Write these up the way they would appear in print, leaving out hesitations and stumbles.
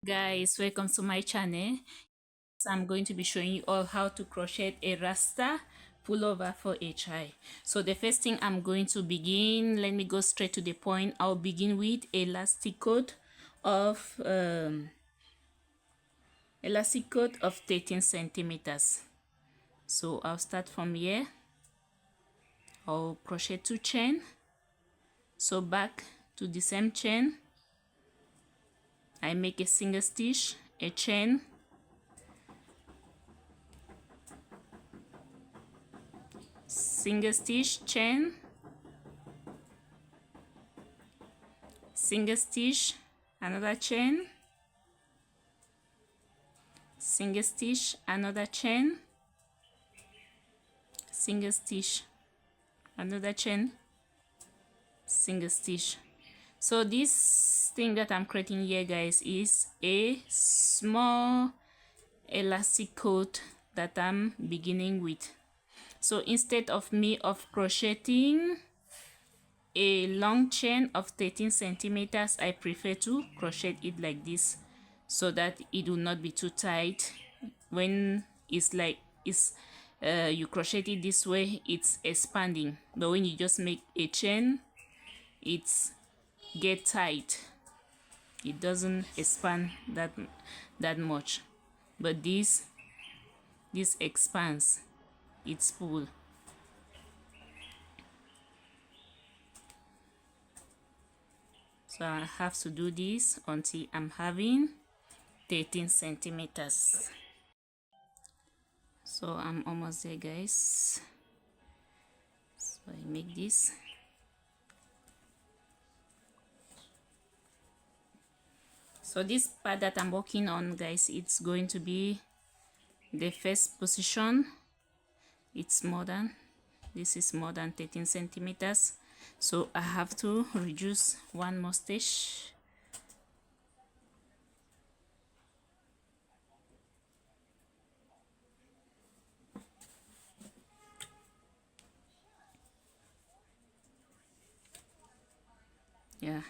Guys, welcome to my channel. So I'm going to be showing you all how to crochet a rasta pullover for HI. So the first thing I'm going to begin, let me go straight to the point. I'll begin with elastic cord of 13 centimeters. So I'll start from here. I'll crochet 2 chain, so back to the same chain I make a single stitch, a chain, single stitch, chain, single stitch, another chain, single stitch, another chain, single stitch, another chain, single stitch. So this thing that I'm creating here, guys, is a small elastic cord that I'm beginning with. So instead of me crocheting a long chain of 13 centimeters, I prefer to crochet it like this so that it will not be too tight. When you crochet it this way, it's expanding, but when you just make a chain, it's get tight, it doesn't expand that much. But this expands, it's full. So I have to do this until I'm having 13 centimeters. So I'm almost there, guys. So I make this. So this part that I'm working on, guys, it's going to be the first position. It's more than, this is more than 13 centimeters. So I have to reduce one more stitch. Yeah,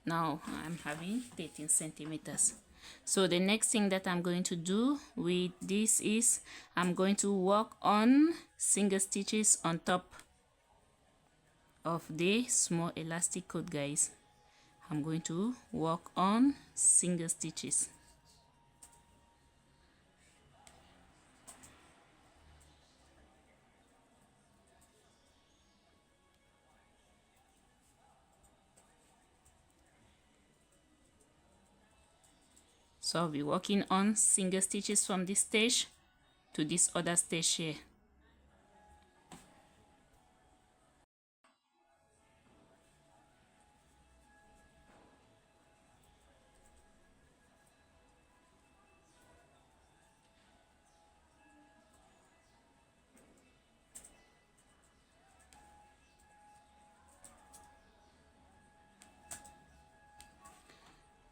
now I'm having 13 centimeters. So the next thing that I'm going to do with this is I'm going to work on single stitches on top of the small elastic cord, guys. I'm going to work on single stitches. So I'll be working on single stitches from this stage to this other stage here.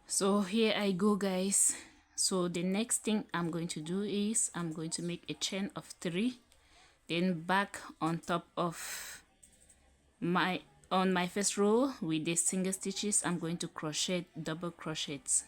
So here I go, guys. So the next thing I'm going to do is I'm going to make a chain of 3, then back on top of my first row with the single stitches, I'm going to crochet double crochets.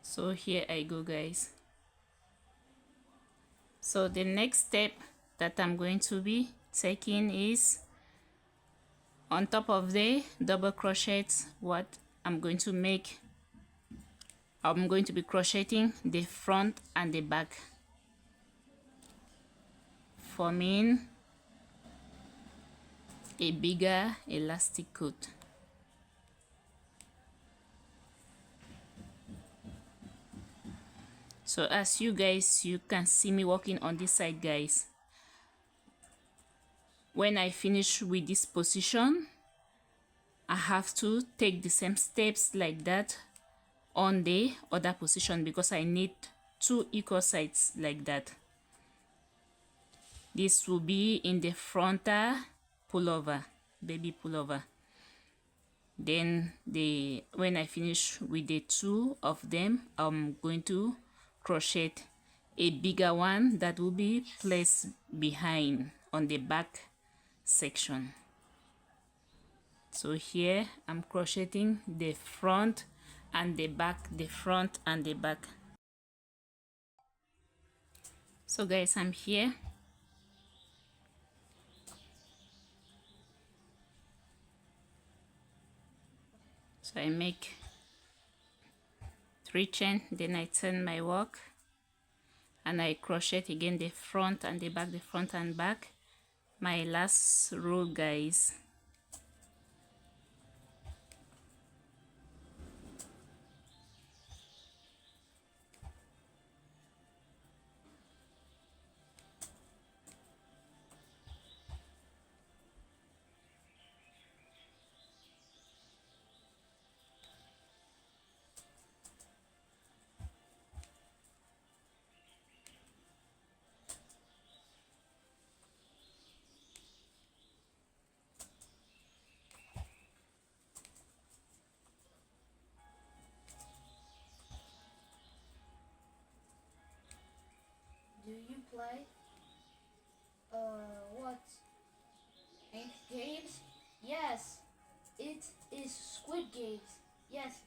So here I go, guys. So the next step that I'm going to be taking is on top of the double crochets, what I'm going to make, I'm going to be crocheting the front and the back. forming a bigger elastic coat. So as you can see me working on this side, guys. When I finish with this position, I have to take the same steps like that on the other position because I need 2 equal sides like that. This will be in the frontal pullover, baby pullover. Then when I finish with the 2 of them, I'm going to crochet a bigger one that will be placed behind on the back section. So here I'm crocheting the front and the back, the front and the back. So guys, I'm here. So I make 3 chain, then I turn my work and I crochet again the front and the back, the front and back. My last row, guys. Do you play what? Ink games? Yes, it is Squid Games. Yes,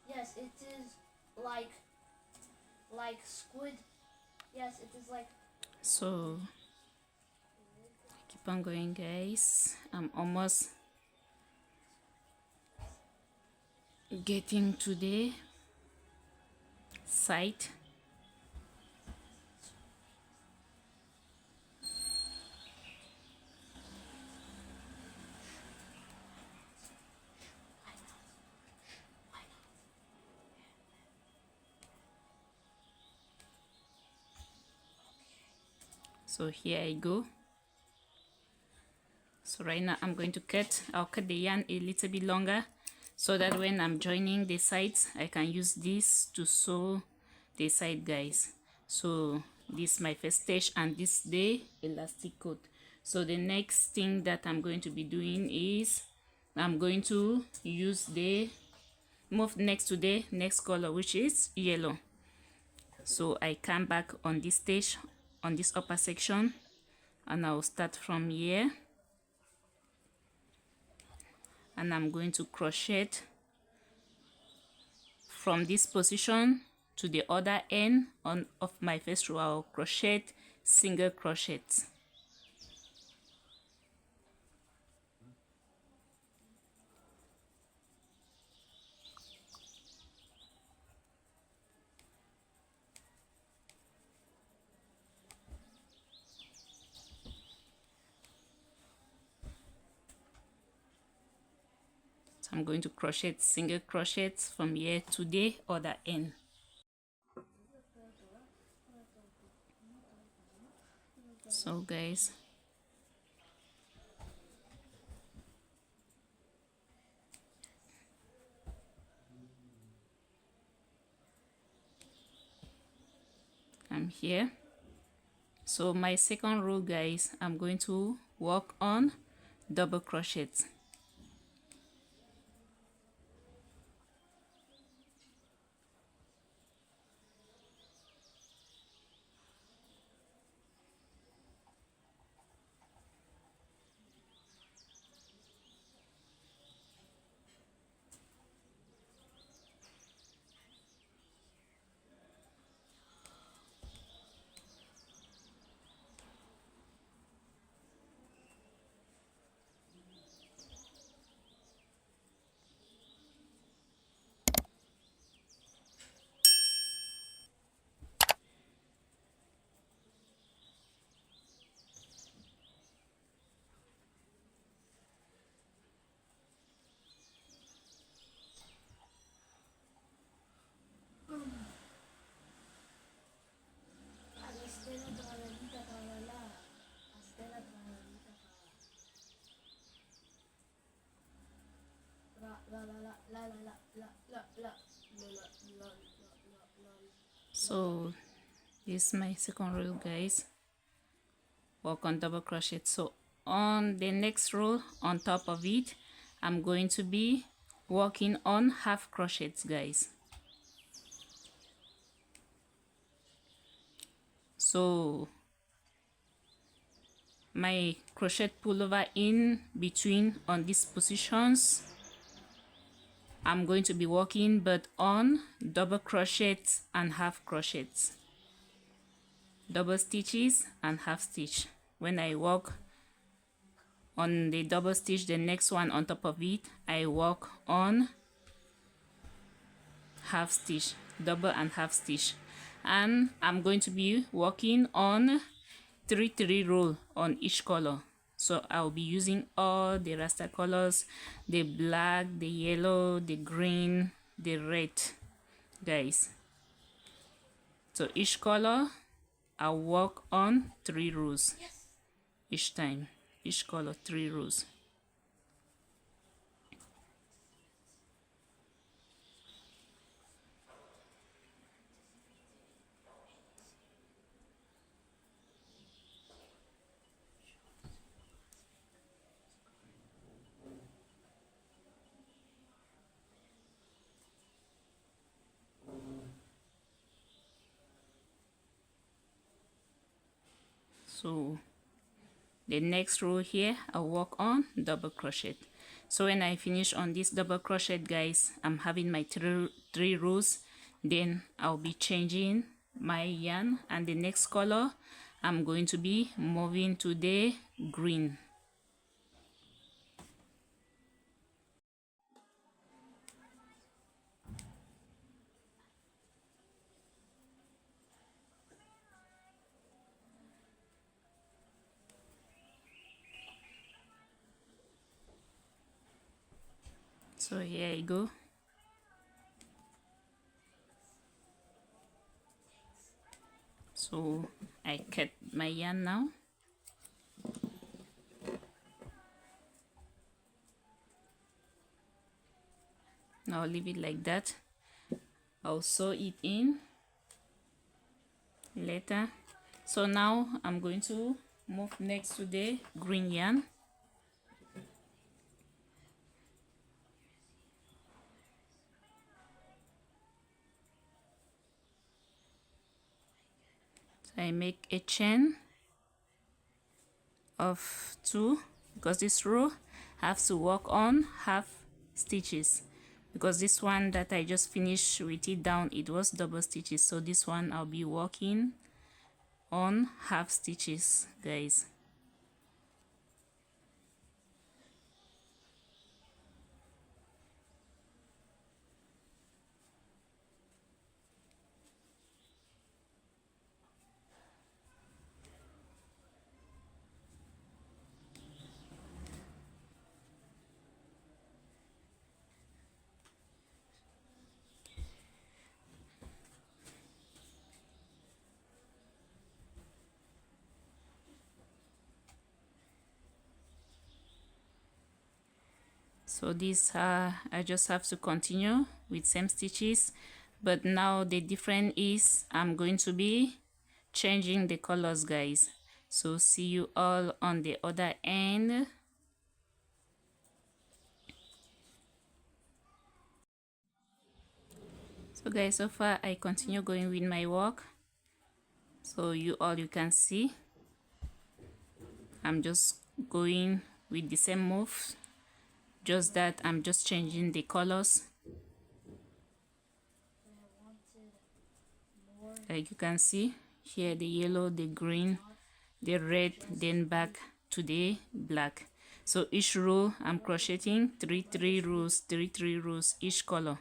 yes, it is like squid. Yes, it is like. So keep on going, guys. I'm almost getting to the side. So here I go. So right now I'm going to I'll cut the yarn a little bit longer so that when I'm joining the sides, I can use this to sew the side, guys. So this is my first stage and this is the elastic coat. So the next thing that I'm going to be doing is I'm going to use move next to the next color, which is yellow. So I come back on this stage, on this upper section, and I'll start from here and I'm going to crochet from this position to the other end of my first row. I'll crochet single crochet. I'm going to crochet single crochets from here to the other end. So guys, I'm here. So my second row, guys, I'm going to work on double crochets. la la la la la la la la la. So this is my second row, guys. Work on double crochet. So on the next row on top of it, I'm going to be working on half crochets, guys. So my crochet pullover in between on these positions, I'm going to be working but on double crochets and half crochets, double stitches and half stitch. When I work on the double stitch, the next one on top of it, I work on half stitch, double and half stitch, and I'm going to be working on 3 row on each color. So I'll be using all the Rasta colors, the black, the yellow, the green, the red, guys. So each color I'll work on 3 rows each time, each color 3 rows. So the next row here, I'll work on double crochet. So when I finish on this double crochet, guys, I'm having my three rows. Then I'll be changing my yarn, and the next color I'm going to be moving to the green. So here I go. So I cut my yarn now. Now I'll leave it like that. I'll sew it in later. So now I'm going to move next to the green yarn. So I make a chain of 2 because this row has to work on half stitches, because this one that I just finished with it down, it was double stitches. So this one I'll be working on half stitches, guys. So this I just have to continue with same stitches, but now the difference is I'm going to be changing the colors, guys. So see you all on the other end. So guys, so far I continue going with my work, so you can see I'm just going with the same move, just that I'm just changing the colors. Like you can see here, the yellow, the green, the red, then back to the black. So each row I'm crocheting 3 rows, 3 rows each color.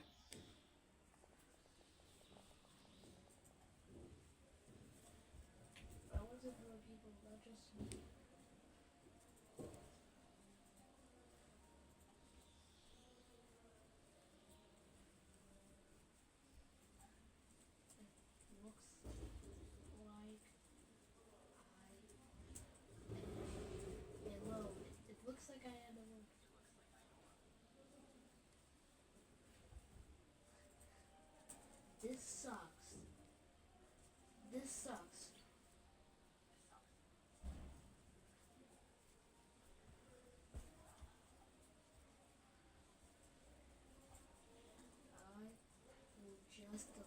just leave.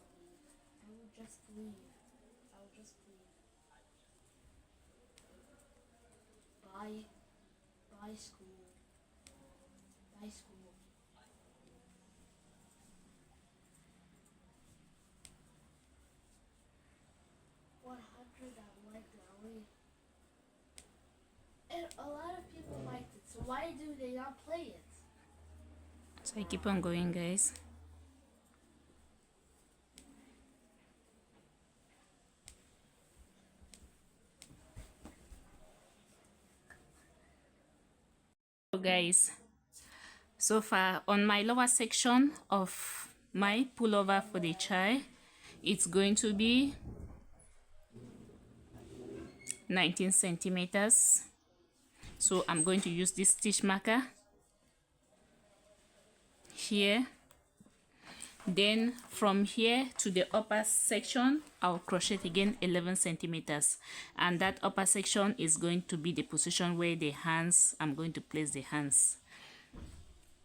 I will just leave. I will just leave. Bye. Bye school. Bye school. I like that way. And a lot of people liked it, so why do they not play it? So I keep on going, guys. So guys, so far on my lower section of my pullover for the child, it's going to be 19 centimeters. So I'm going to use this stitch marker here. Then from here to the upper section, I'll crochet again 11 centimeters, and that upper section is going to be the position where the hands, I'm going to place the hands.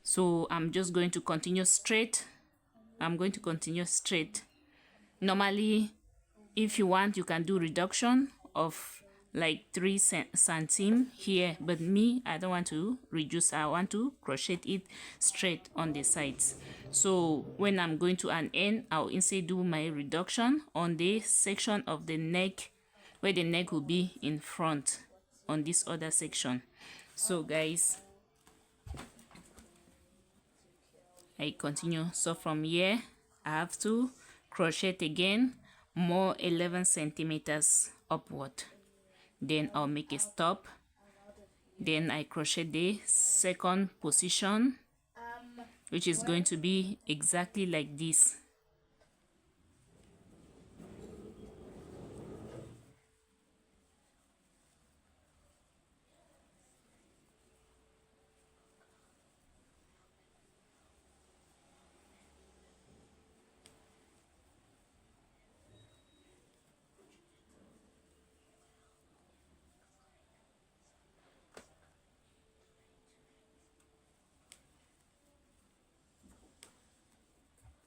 So I'm just going to continue straight. I'm going to continue straight. Normally, if you want, you can do reduction of like 3 centimeters here, but me, I don't want to reduce. I want to crochet it straight on the sides. So when I'm going to an end, I'll instead do my reduction on the section of the neck where the neck will be in front on this other section. So guys, I continue. So from here I have to crochet again more 11 centimeters upward. Then I'll make a stop. Then I crochet the second position, which is going to be exactly like this.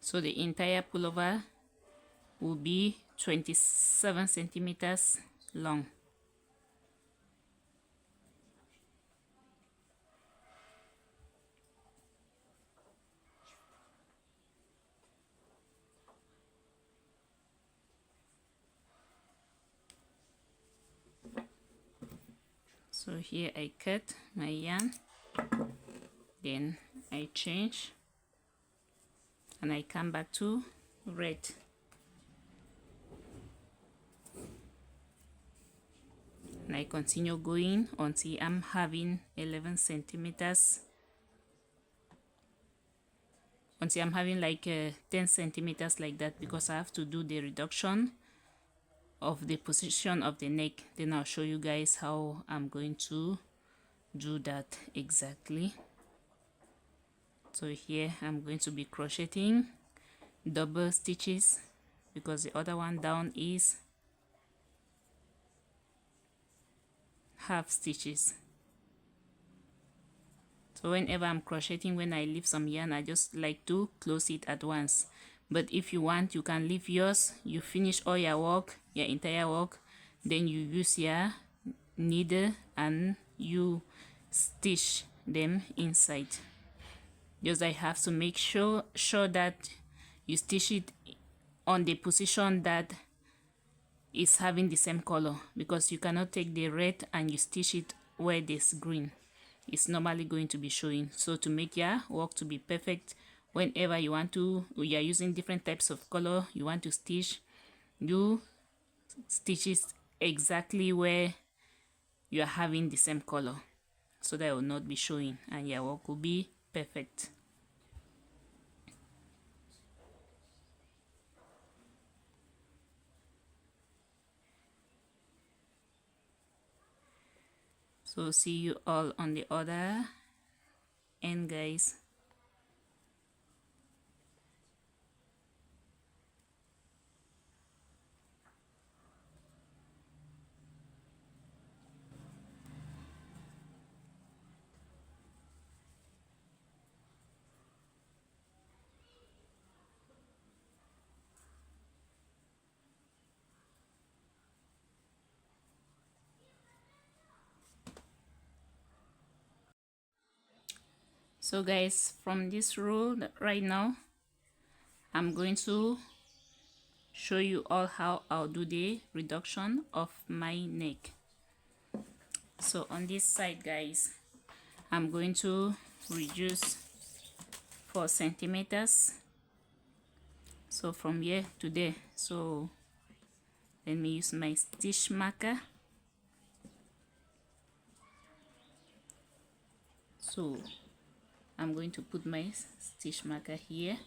So the entire pullover will be 27 centimeters long. So here I cut my yarn, then I change, and I come back to red. And I continue going until I'm having 11 centimeters, until I'm having like 10 centimeters like that, because I have to do the reduction of the position of the neck. Then I'll show you guys how I'm going to do that exactly. So here I'm going to be crocheting double stitches because the other one down is half stitches. So whenever I'm crocheting, when I leave some yarn, I just like to close it at once. But if you want, you can leave yours, you finish all your work, your entire work, then you use your needle and you stitch them inside. Just I have to make sure that you stitch it on the position that is having the same color, because you cannot take the red and you stitch it where there's green. It's normally going to be showing. So to make your work to be perfect, whenever you want to, you are using different types of color, you want to stitch, you stitch it exactly where you are having the same color, so that it will not be showing and your work will be perfect. So see you all on the other end, guys. So guys, from this row right now, I'm going to show you all how I'll do the reduction of my neck. So on this side guys, I'm going to reduce 4 centimeters. So from here to there. So let me use my stitch marker. So I'm going to put my stitch marker here.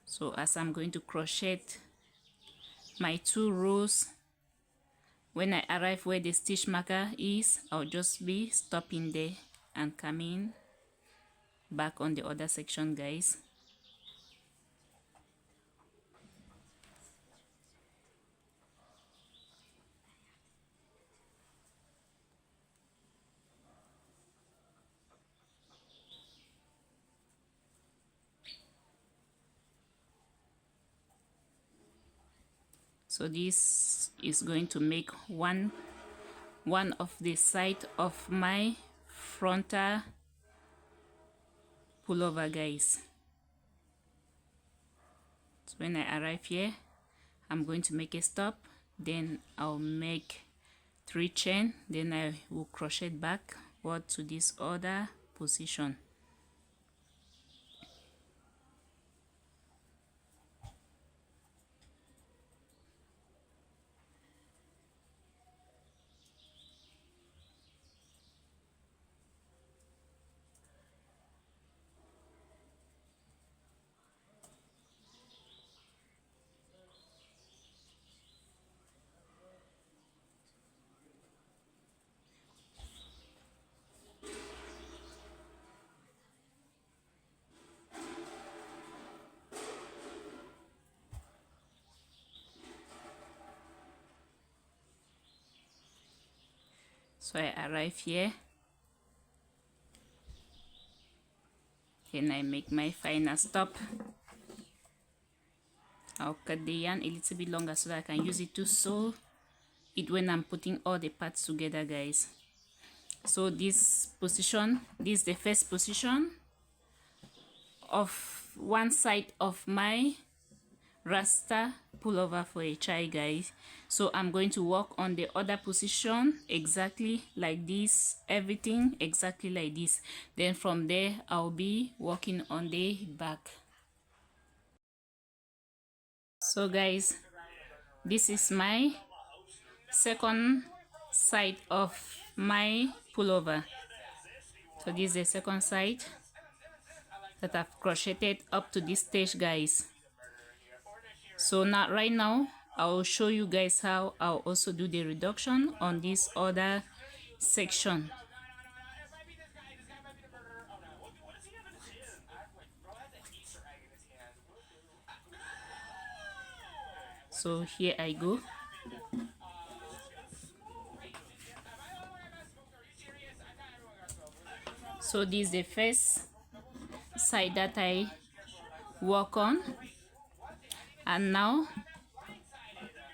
So as I'm going to crochet my 2 rows, when I arrive where the stitch marker is, I'll just be stopping there and coming back on the other section guys. So this is going to make one of the side of my frontal pullover guys. So when I arrive here, I'm going to make a stop, then I'll make 3 chain, then I will crochet backward to this other position. So I arrive here, then I make my final stop. I'll cut the yarn a little bit longer so that I can use it to sew it when I'm putting all the parts together guys. So this position, this is the first position of one side of my Rasta pullover for a child guys. So I'm going to work on the other position exactly like this, everything exactly like this. Then from there I'll be working on the back. So guys, this is my second side of my pullover. So this is the second side that I've crocheted up to this stage guys. So now right now I'll show you guys how I'll also do the reduction on this other section. So here I go. So this is the first side that I work on, and now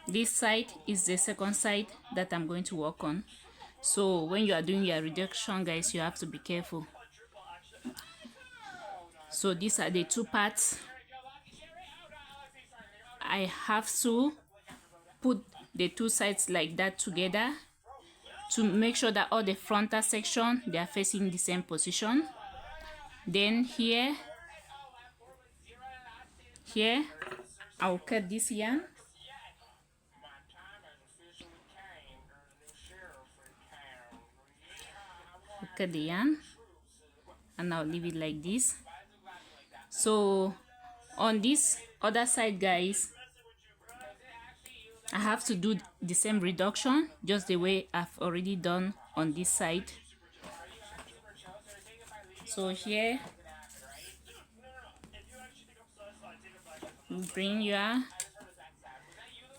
this side is the second side that I'm going to work on. So when you are doing your reduction guys, you have to be careful. So these are the 2 parts. I have to put the 2 sides like that together to make sure that all the frontal section, they are facing the same position. Then here I'll cut this yarn. I'll cut the yarn and I'll leave it like this. So on this other side guys, I have to do the same reduction just the way I've already done on this side. So here bring your,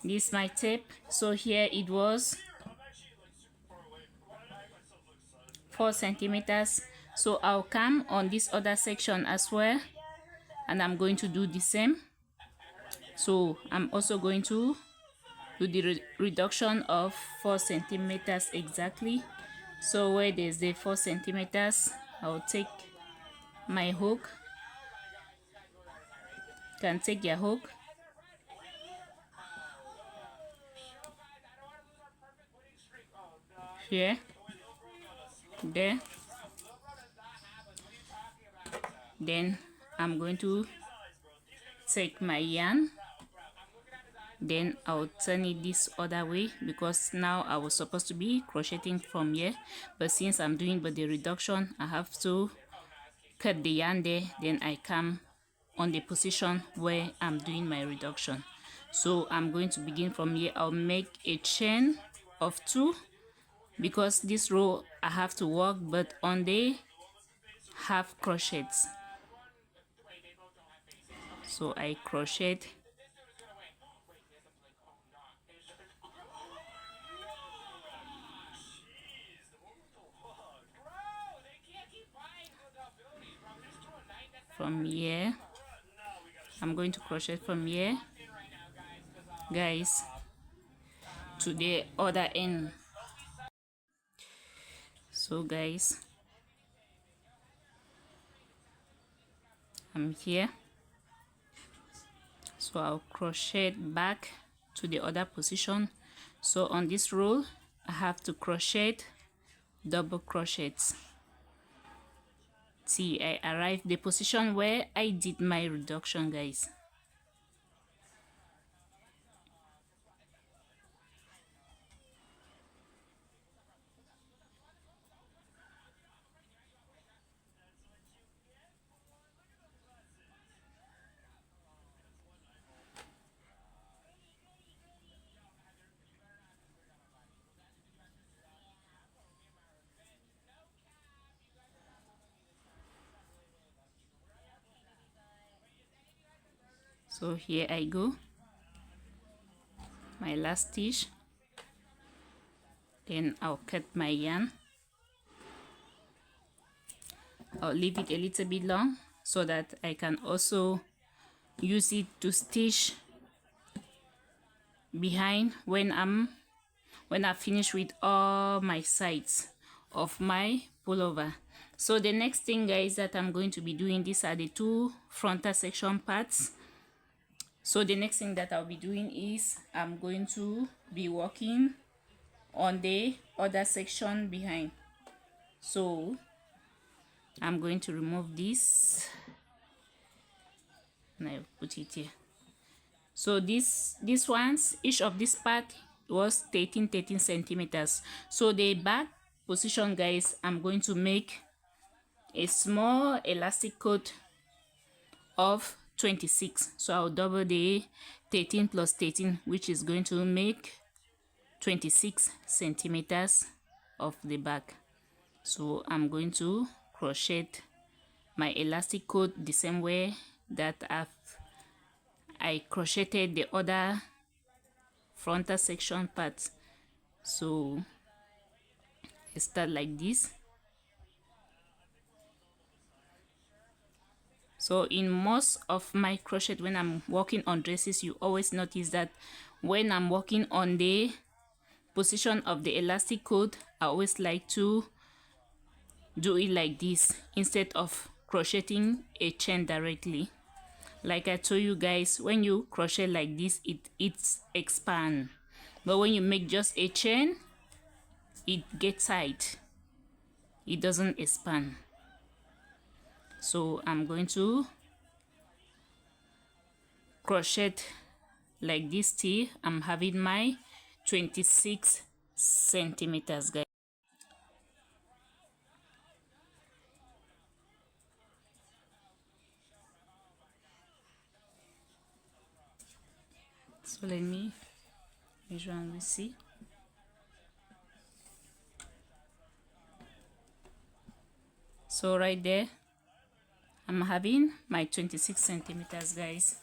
this is my tape. So here it was 4 centimeters. So I'll come on this other section as well, and I'm going to do the same. So I'm also going to do the reduction of 4 centimeters exactly. So where there's the 4 centimeters, I'll take my hook. You can take your hook here, there, then I'm going to take my yarn, then I'll turn it this other way, because now I was supposed to be crocheting from here, but since I'm doing body reduction, I have to cut the yarn there, then I come on the position where I'm doing my reduction. So I'm going to begin from here. I'll make a chain of 2, because this row I have to work but on the half crochets. So I crochet from here. I'm going to crochet from here, guys, to the other end. So guys, I'm here, so I'll crochet back to the other position. So on this row I have to crochet double crochets till I arrive the position where I did my reduction, guys. So here I go, my last stitch, then I'll cut my yarn. I'll leave it a little bit long so that I can also use it to stitch behind when I finish with all my sides of my pullover. So the next thing, guys, that I'm going to be doing, these are the 2 frontal section parts. So the next thing that I'll be doing is I'm going to be working on the other section behind. So I'm going to remove this and I'll put it here. So these ones, each of this part was 13 centimeters. So the back position, guys, I'm going to make a small elastic cord of 26. So I'll double the 13 plus 13, which is going to make 26 centimeters of the back. So I'm going to crochet my elastic cord the same way that I crocheted the other frontal section parts. So I start like this. So in most of my crochet, when I'm working on dresses, you always notice that when I'm working on the position of the elastic cord, I always like to do it like this instead of crocheting a chain directly. Like I told you guys, when you crochet like this, it's expand, but when you make just a chain, it gets tight, it doesn't expand. So I'm going to crochet like this till I'm having my 26 centimeters, guys. So let me measure and we see. So right there I'm having my 26 centimeters, guys.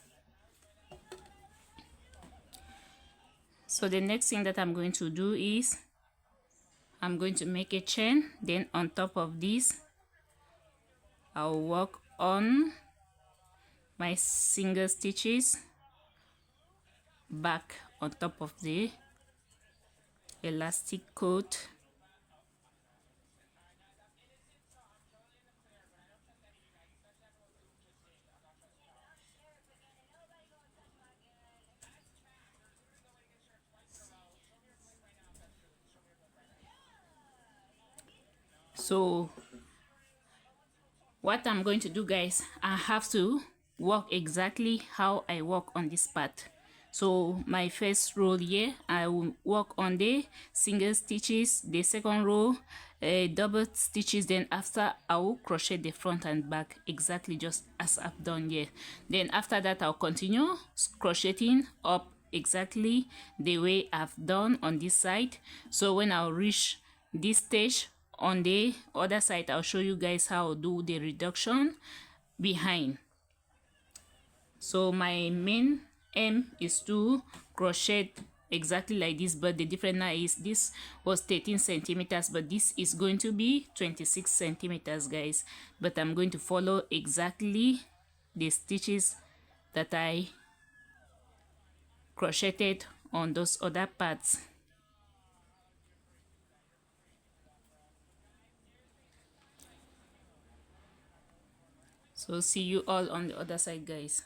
So the next thing that I'm going to do is I'm going to make a chain, then on top of this I'll work on my single stitches back on top of the elastic cord So what I'm going to do, guys, I have to work exactly how I work on this part. So my first row here, I will work on the single stitches, the second row double stitches, then after I will crochet the front and back exactly just as I've done here. Then after that I'll continue crocheting up exactly the way I've done on this side. So when I'll reach this stage on the other side, I'll show you guys how I'll do the reduction behind. So my main aim is to crochet exactly like this, but the difference now is this was 13 centimeters, but this is going to be 26 centimeters, guys. But I'm going to follow exactly the stitches that I crocheted on those other parts. So see you all on the other side, guys.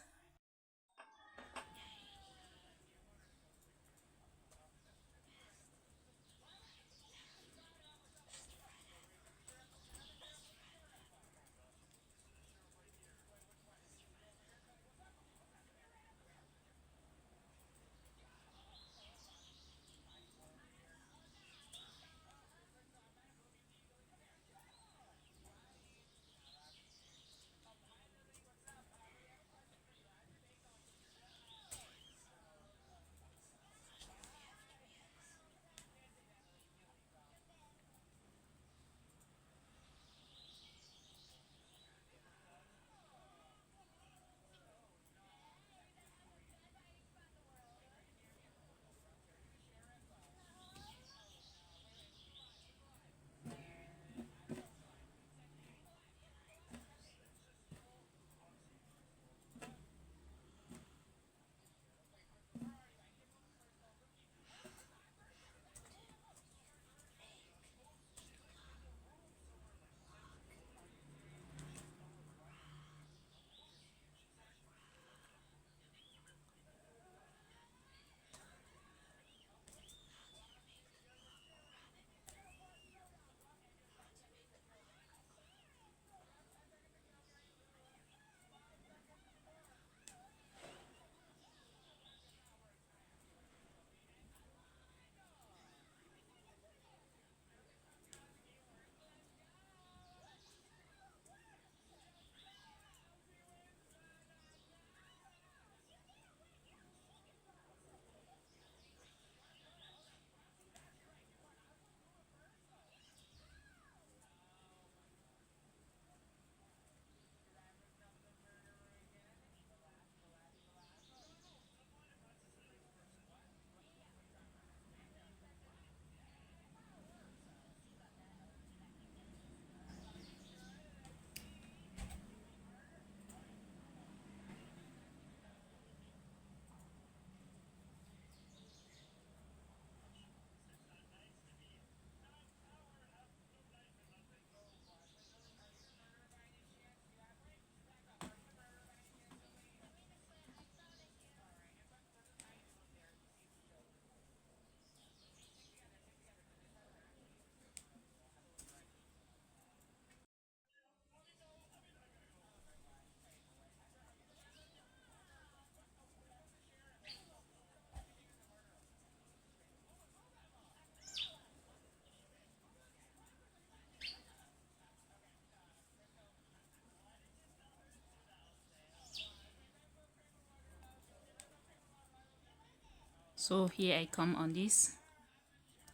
So here I come on this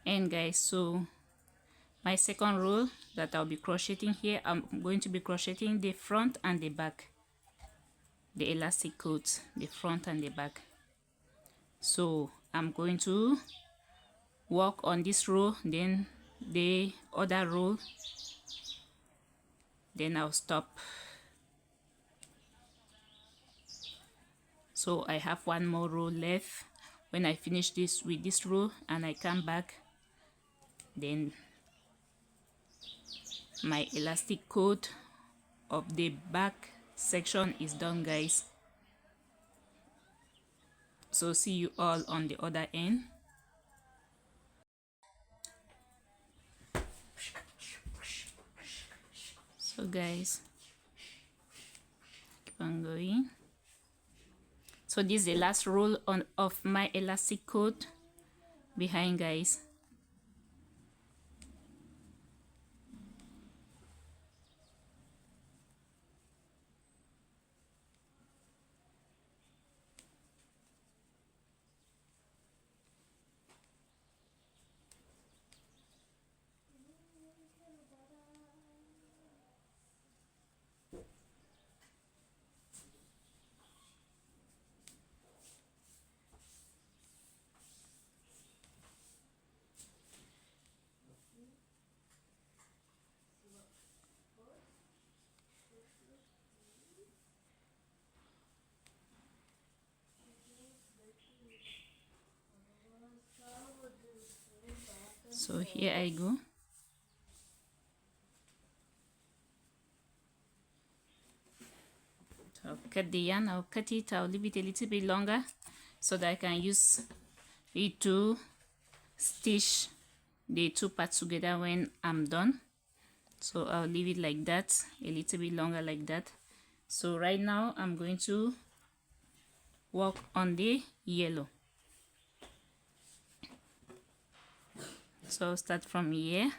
end, guys. So my second row that I'll be crocheting here, I'm going to be crocheting the front and the back, the elastic coats, the front and the back. So I'm going to work on this row, then the other row, then I'll stop. So I have one more row left. When I finish this with this row and I come back, then my elastic coat of the back section is done, guys. So see you all on the other end. So guys, keep on going. So this is the last roll of my elastic coat behind, guys. So here I go. So I'll cut the yarn, I'll cut it, I'll leave it a little bit longer so that I can use it to stitch the two parts together when I'm done. So I'll leave it like that, a little bit longer like that. So right now I'm going to work on the yellow. So I'll start from here.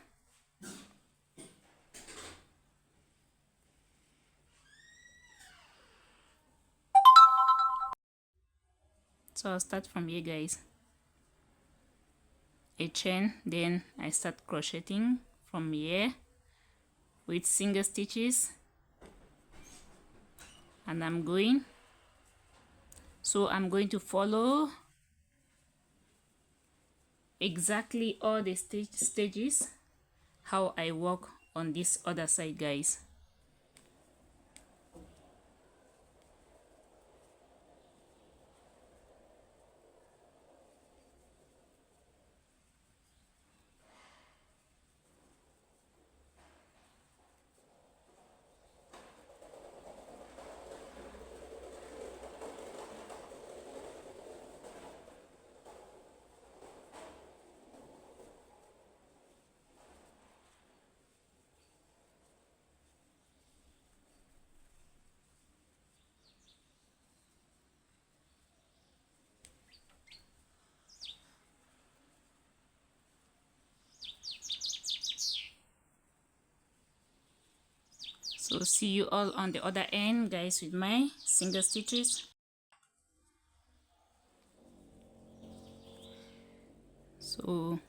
So I'll start from here, guys. A chain, then I start crocheting from here with single stitches, and I'm going. So I'm going to follow exactly all the stages how I work on this other side, guys. So see you all on the other end, guys, with my single stitches. So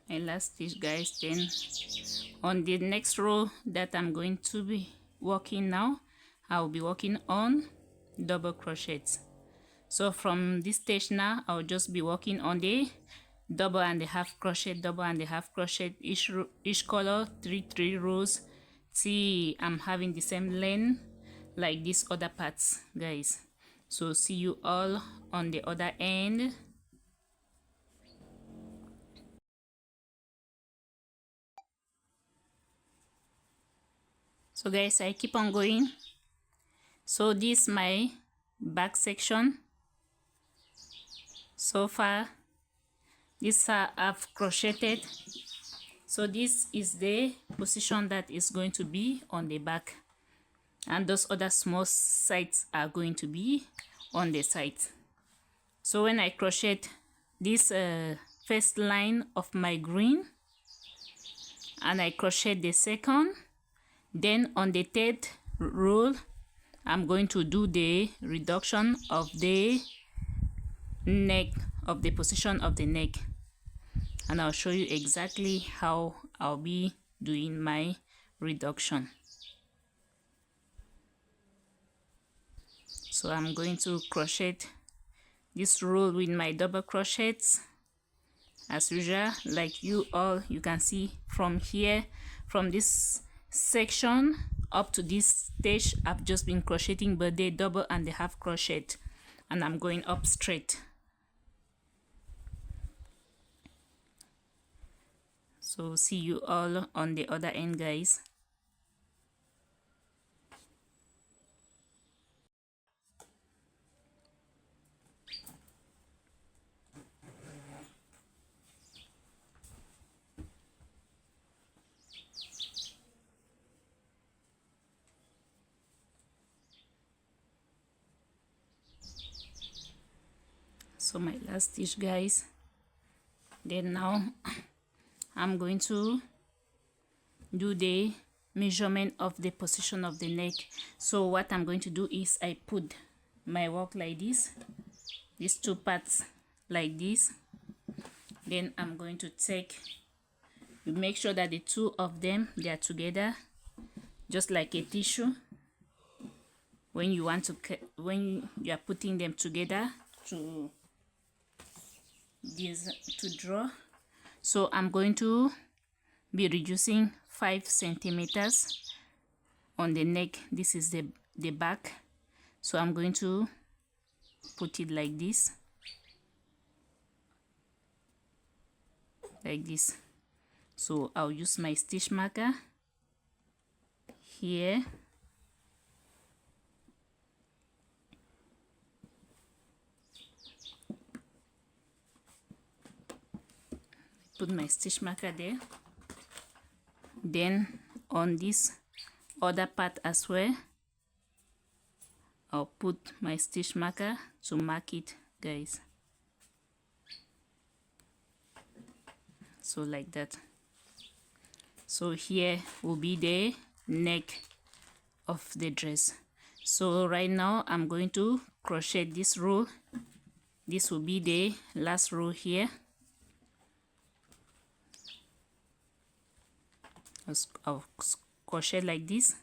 my last stitch, guys. Then on the next row that I'm going to be working now, I'll be working on double crochets. So from this stage now, I'll just be working on the double and a half crochet, double and a half crochet, each color, three rows. See, I'm having the same length like these other parts, guys. So see you all on the other end. So guys, I keep on going. So this is my back section. So far this I've crocheted. So this is the position that is going to be on the back, and those other small sides are going to be on the sides. So when I crochet this first line of my green, and I crochet the second, then on the third row I'm going to do the reduction of the neck, of the position of the neck, and I'll show you exactly how I'll be doing my reduction. So I'm going to crochet this row with my double crochets as usual. Like you can see from here, from this section up to this stage, I've just been crocheting but they double and a half crochet, and I'm going up straight. So see you all on the other end, guys. So my last stitch, guys. Then now I'm going to do the measurement of the position of the neck. So what I'm going to do is I put my work like this, these two parts like this. Then I'm going to take, you make sure that the two of them, they are together just like a tissue. When you want to when you are putting them together to this to draw. So I'm going to be reducing 5 centimeters on the neck. This is the back, so I'm going to put it like this, so I'll use my stitch marker here. Put my stitch marker there. Then on this other part as well, I'll put my stitch marker to mark it, guys. So like that. So here will be the neck of the dress. So right now I'm going to crochet this row. This will be the last row here. I'll crochet like this.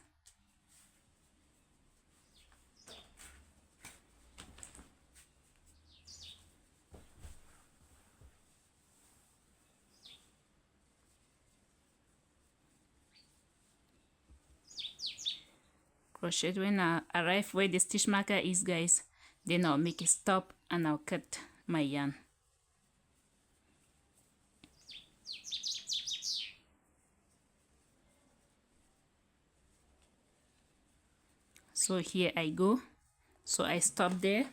Crochet when I arrive where the stitch marker is, guys. Then I'll make a stop and I'll cut my yarn. So here I go. So I stop there.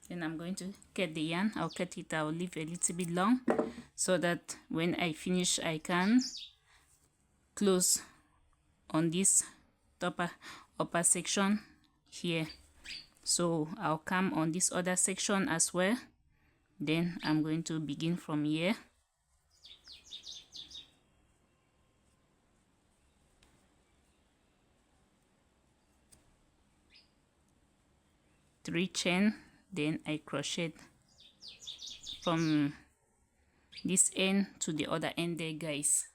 Then I'm going to cut the yarn. I'll cut it, I'll leave a little bit long so that when I finish I can close on this upper section here. So I'll come on this other section as well. Then I'm going to begin from here. Three chain, then I crochet from this end to the other end there, guys.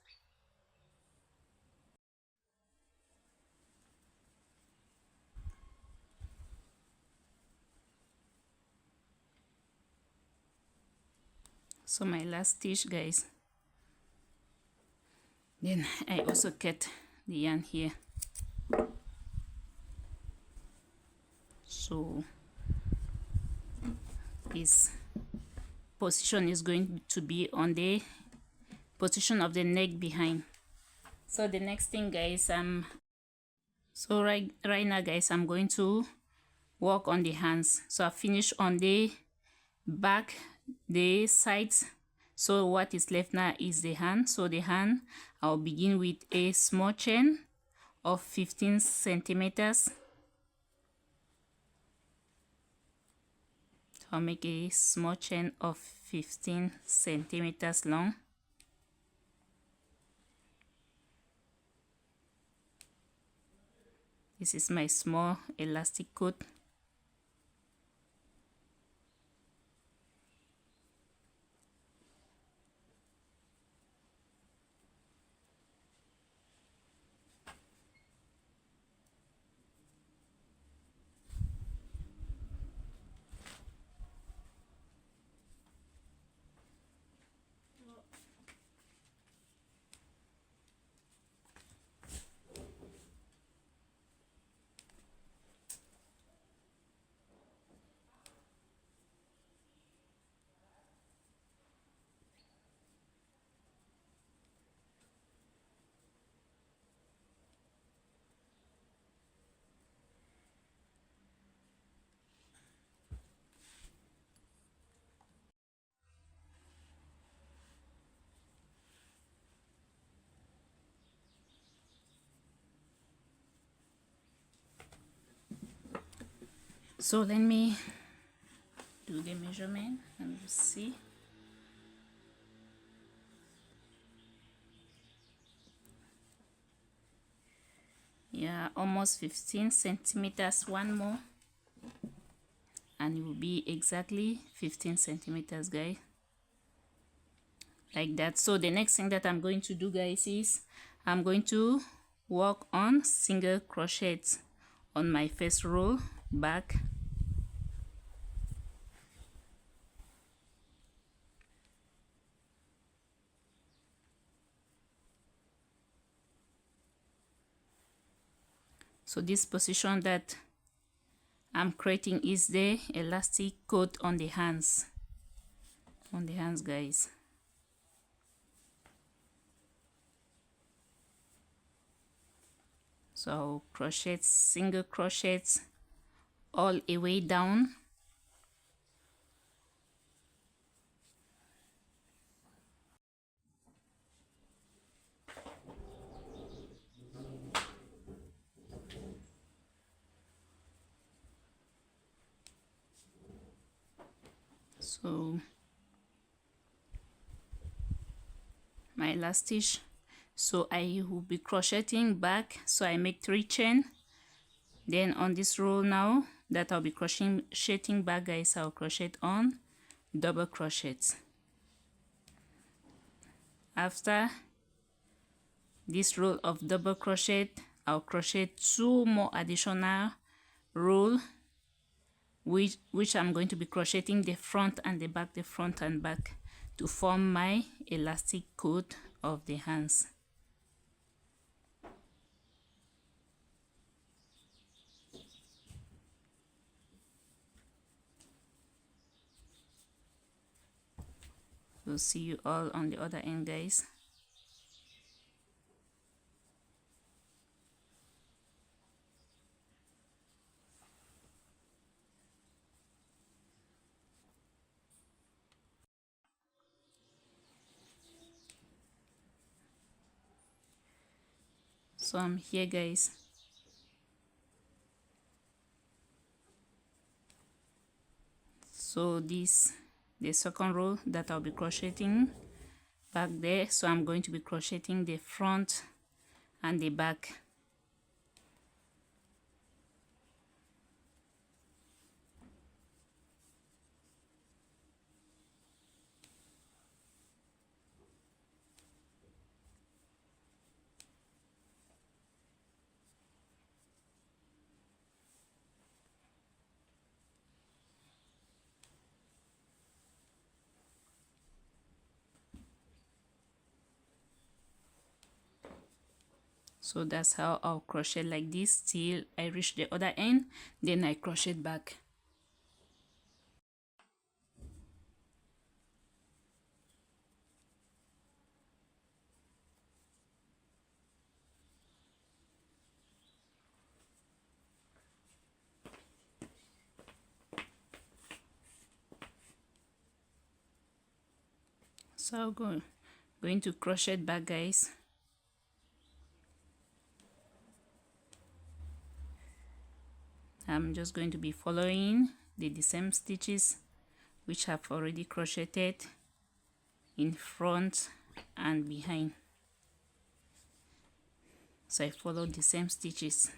So my last stitch, guys. Then I also cut the yarn here. So this position is going to be on the position of the neck behind. So the next thing, guys, so right now, guys, I'm going to work on the hands. So I finish on the back, the sides. So what is left now is the hand. So the hand, I'll begin with a small chain of 15 centimeters. I'll make a small chain of 15 centimeters long. This is my small elastic coat. So let me do the measurement and you see. Yeah, almost 15 centimeters. One more and it will be exactly 15 centimeters, guys, like that. So the next thing that I'm going to do, guys, is I'm going to work on single crochets on my first row back. So this position that I'm creating is the elastic coat on the hands, guys. So crochet, single crochets all the way down. So my last stitch, so I will be crocheting back, so I make 3 chain. Then on this row now that I'll be crocheting back, guys, I'll crochet on double crochets. After this row of double crochet, I'll crochet 2 more additional row, which I'm going to be crocheting the front and the back, the front and back, to form my elastic coat of the hands. We'll see you all on the other end, guys. So I'm here, guys. So this the second row that I'll be crocheting back there, so I'm going to be crocheting the front and the back. So that's how I'll crochet like this till I reach the other end, then I crochet back. So going to crochet back, guys. I'm just going to be following the same stitches which I've already crocheted in front and behind. So I follow the same stitches.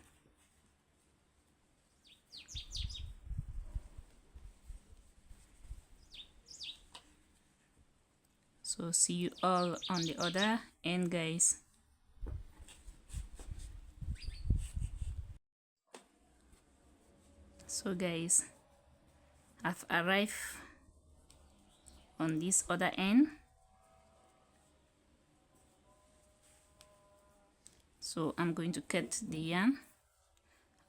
So see you all on the other end, guys. So guys, I've arrived on this other end. So I'm going to cut the yarn.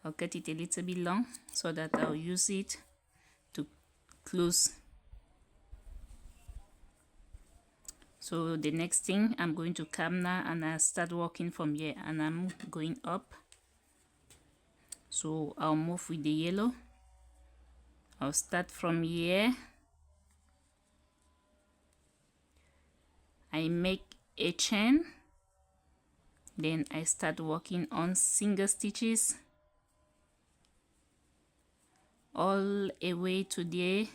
I'll cut it a little bit long so that I'll use it to close. So the next thing, I'm going to come now and I'll start working from here, and I'm going up. So I'll move with the yellow. I'll start from here. I make a chain, then I start working on single stitches all the way to the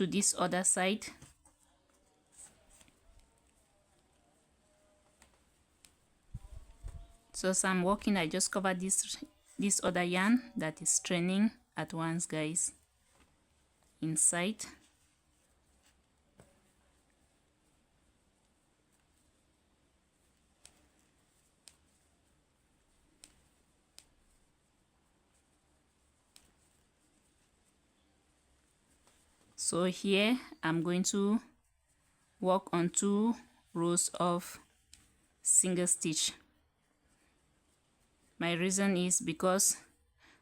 to this other side. So as I'm working, I just cover this other yarn that is training at once, guys, inside. So here I'm going to work on 2 rows of single stitch. My reason is because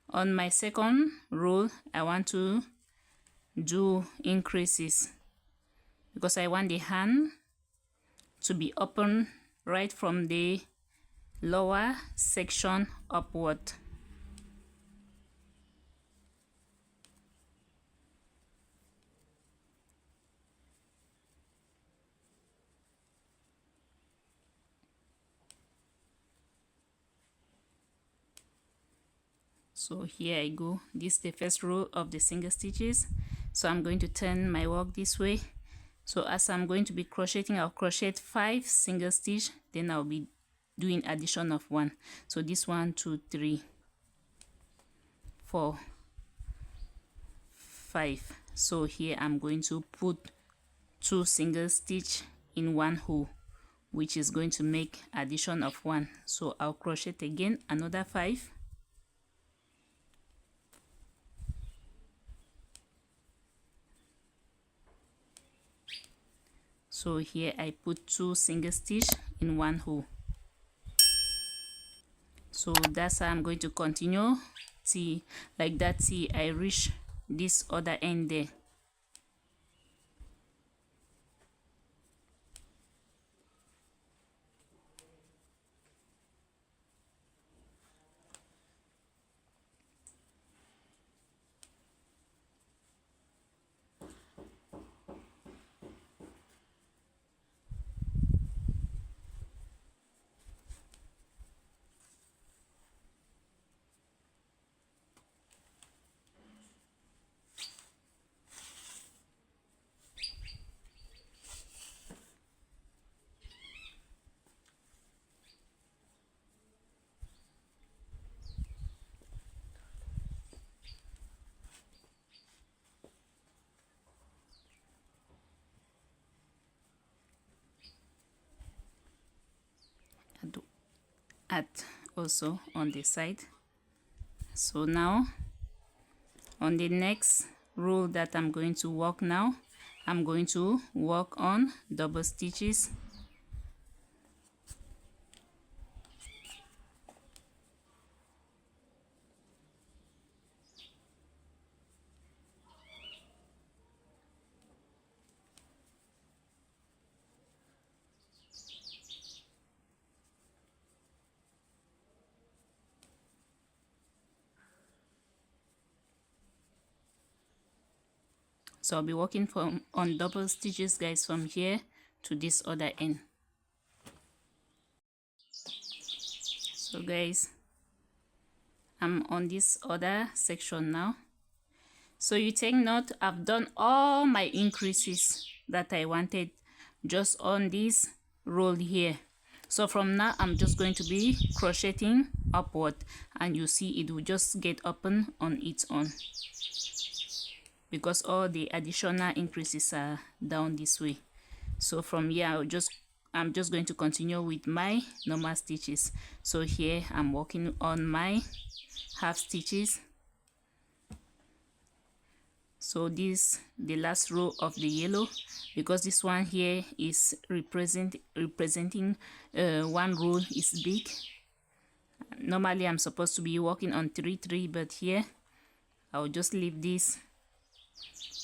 on my second row I want to do increases, because I want the hand to be open right from the lower section upward. So here I go. This is the first row of the single stitches. So I'm going to turn my work this way. So as I'm going to be crocheting, I'll crochet 5 single stitch, then I'll be doing addition of 1. So this 1, 2, 3, 4, 5. So here I'm going to put 2 single stitch in 1 hole, which is going to make addition of 1. So I'll crochet again another 5. So here I put 2 single stitch in 1 hole. So that's how I'm going to continue till like that till I reach this other end there. Add also on the side. So now on the next row that I'm going to work now, I'm going to work on double stitches. So I'll be working on double stitches, guys, from here to this other end. So guys, I'm on this other section now. So you take note, I've done all my increases that I wanted just on this roll here. So from now I'm just going to be crocheting upward, and you see it will just get open on its own, because all the additional increases are down this way. So from here I'm just going to continue with my normal stitches. So here I'm working on my half stitches. So this the last row of the yellow, because this one here is representing 1 row is big. Normally I'm supposed to be working on 3 but here I'll just leave this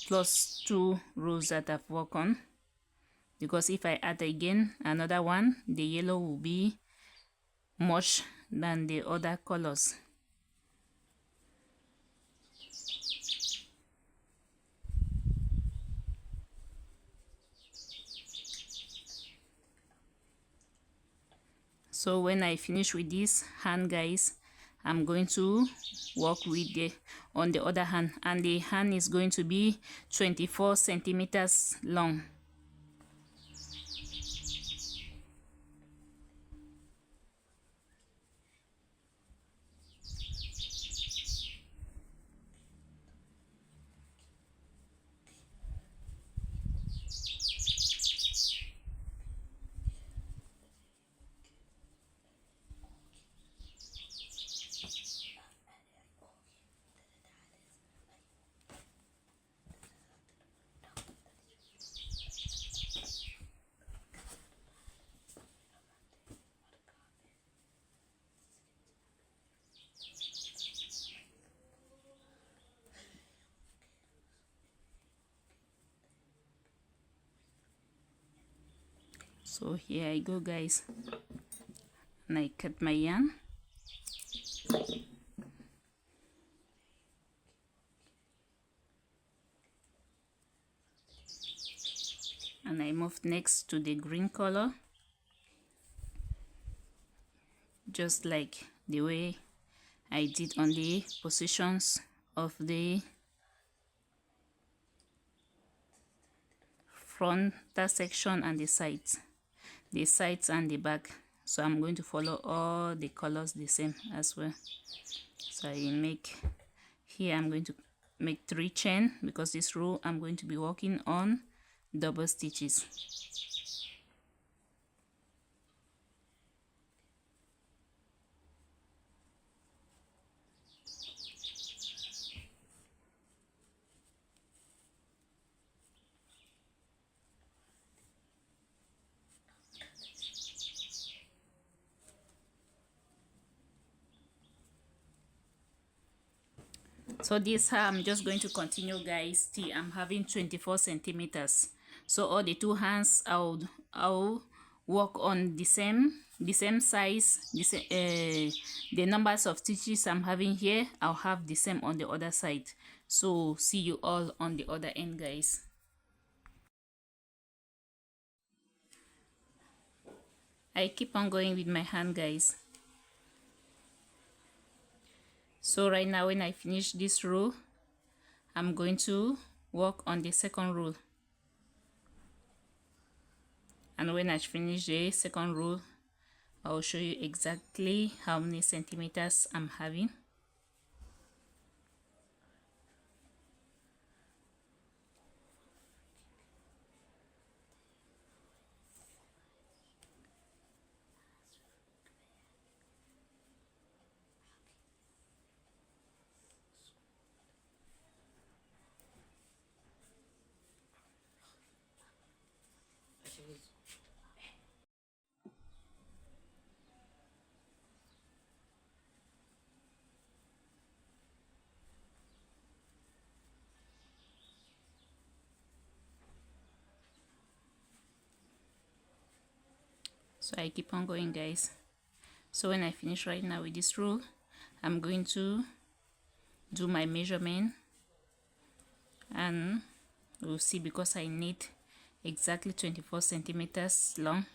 plus 2 rows that I've worked on, because if I add again another one, the yellow will be much than the other colors. So when I finish with this hand, guys, I'm going to work with the on the other hand, and the hand is going to be 24 centimeters long. So here I go, guys, and I cut my yarn. And I move next to the green color, just like the way I did on the positions of the frontal section and the sides and the back. So I'm going to follow all the colors the same as well. So I make here, I'm going to make 3 chain because this row I'm going to be working on double stitches. So this I'm just going to continue, guys, till I'm having 24 centimeters. So all the 2 hands I'll work on the same size, the numbers of stitches I'm having here, I'll have the same on the other side. So see you all on the other end, guys. I keep on going with my hand, guys. So right now when I finish this row, I'm going to work on the second row, and when I finish the second row, I'll show you exactly how many centimeters I'm having. So I keep on going, guys. So when I finish right now with this row, I'm going to do my measurement, and we'll see, because I need exactly 24 centimeters long.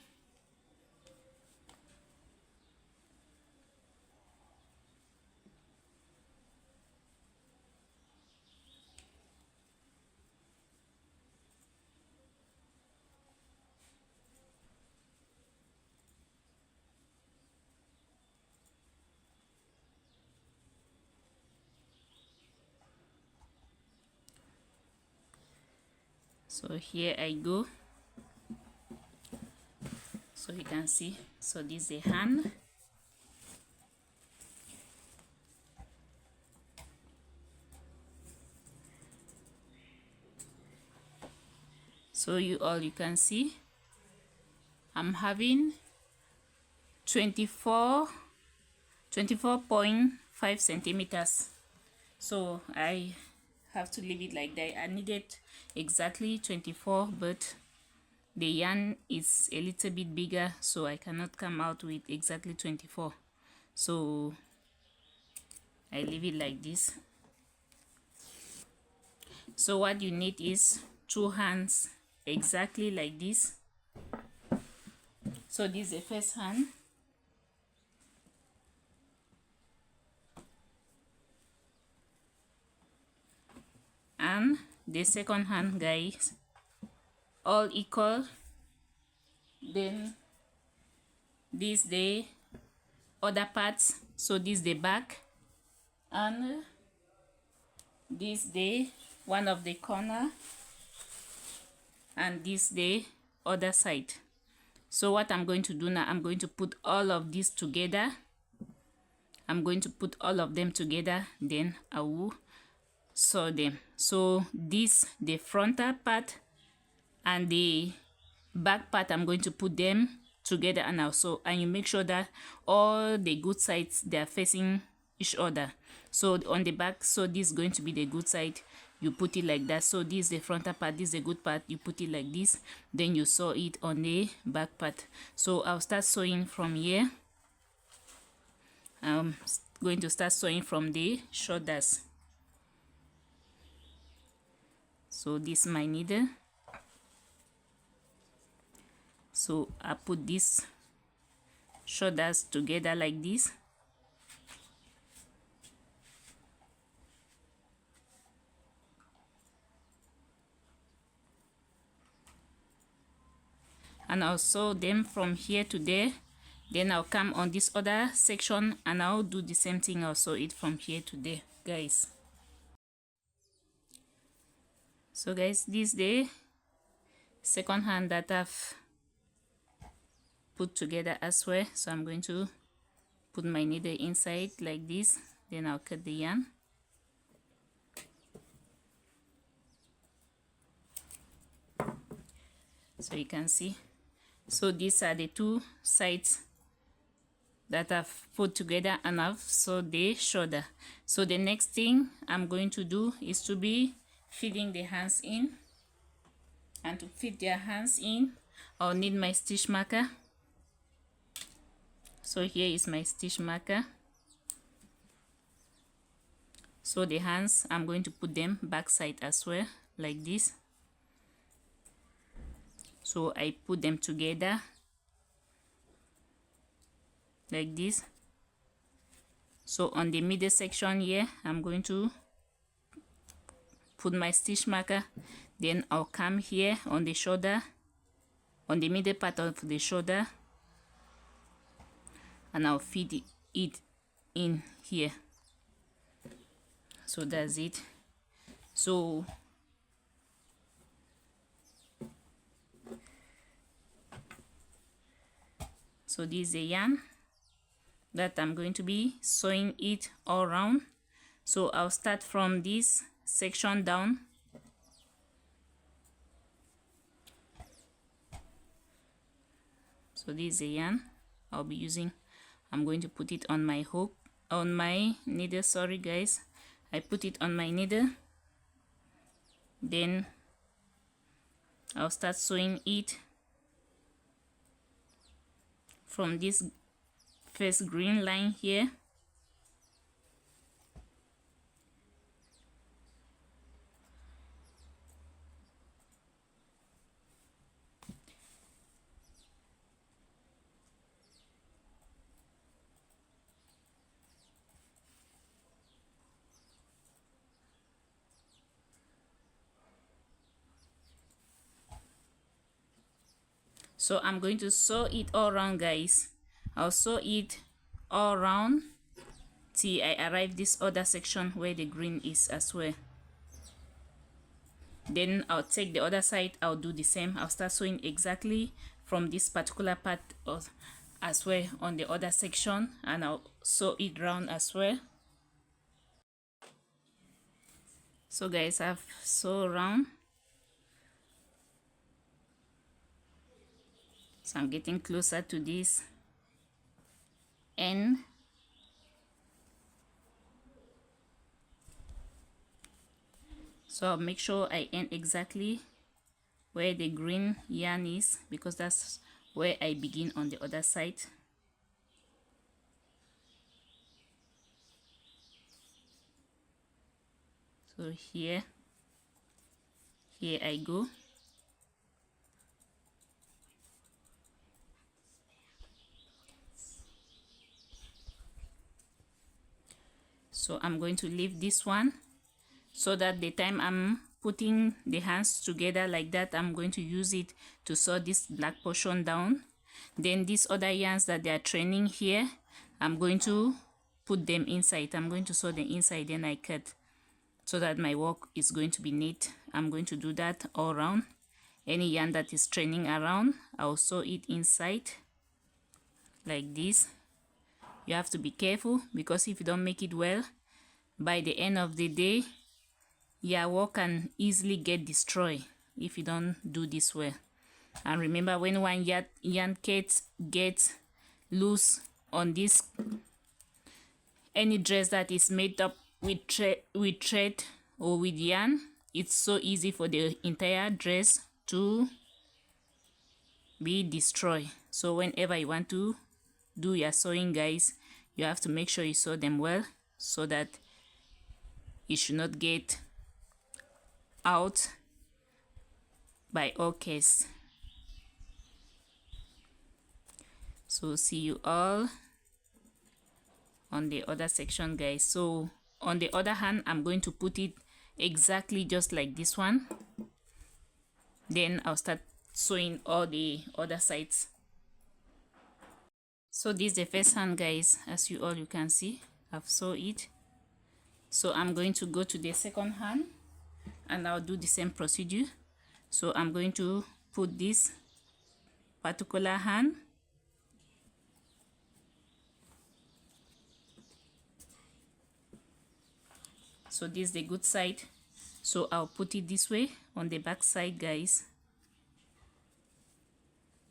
So here I go. So you can see, so this is the hand. So you can see I'm having 24.5 centimeters. So I have to leave it like that. I needed exactly 24, but the yarn is a little bit bigger, so I cannot come out with exactly 24. So I leave it like this. So what you need is 2 hands exactly like this. So this is the first hand, and the second hand, guys, all equal. Then this the other parts, so this the back, and this the one of the corner, and this the other side. So what I'm going to do now, I'm going to put all of these together. I'm going to put all of them together, then I will sew them. So this the frontal part and the back part, I'm going to put them together, and also, and you make sure that all the good sides, they are facing each other. So on the back, so this is going to be the good side, you put it like that. So this is the frontal part, this is the good part, you put it like this, then you sew it on the back part. So I'll start sewing from here. I'm going to start sewing from the shoulders. So this is my needle. So I put these shoulders together like this. And I'll sew them from here to there. Then I'll come on this other section and I'll do the same thing. I'll sew it from here to there, guys. So guys, this is the second hand that I've put together as well. So I'm going to put my needle inside like this, then I'll cut the yarn. So you can see, so these are the two sides that I've put together, and I've sewed the shoulder. So the next thing I'm going to do is to be feeding the hands in, and to feed their hands in, I'll need my stitch marker. So here is my stitch marker. So the hands, I'm going to put them back side as well, like this. So I put them together like this. So on the middle section here, I'm going to put my stitch marker, then I'll come here on the shoulder, on the middle part of the shoulder, and I'll feed it in here. So that's it. So this is the yarn that I'm going to be sewing it all around. So I'll start from this section down. So this is the yarn I'll be using. I'm going to put it on my hook, on my needle, sorry guys. I put it on my needle, then I'll start sewing it from this first green line here. So I'm going to sew it all around, guys. I'll sew it all around till I arrive this other section where the green is as well. Then I'll take the other side, I'll do the same. I'll start sewing exactly from this particular part of, as well on the other section, and I'll sew it round as well. So guys, I've sewn around. So I'm getting closer to this end. So I'll make sure I end exactly where the green yarn is, because that's where I begin on the other side. So here I go. So I'm going to leave this one so that the time I'm putting the hands together like that, I'm going to use it to sew this black portion down. Then these other yarns that they are training here, I'm going to put them inside. I'm going to sew them inside, then I cut, so that my work is going to be neat. I'm going to do that all around. Any yarn that is training around, I'll sew it inside like this. You have to be careful, because if you don't make it well, by the end of the day, your work can easily get destroyed if you don't do this well. And remember, when one yarn gets loose on this, any dress that is made up with thread or with yarn, it's so easy for the entire dress to be destroyed. So whenever you want to do your sewing, guys, you have to make sure you sew them well, so that it should not get out by all case. So see you all on the other section, guys. So on the other hand, I'm going to put it exactly just like this one. Then I'll start sewing all the other sides. So this is the first hand, guys. As you can see, I've sewn it. So I'm going to go to the second hand and I'll do the same procedure. So I'm going to put this particular hand, so this is the good side, so I'll put it this way on the back side, guys,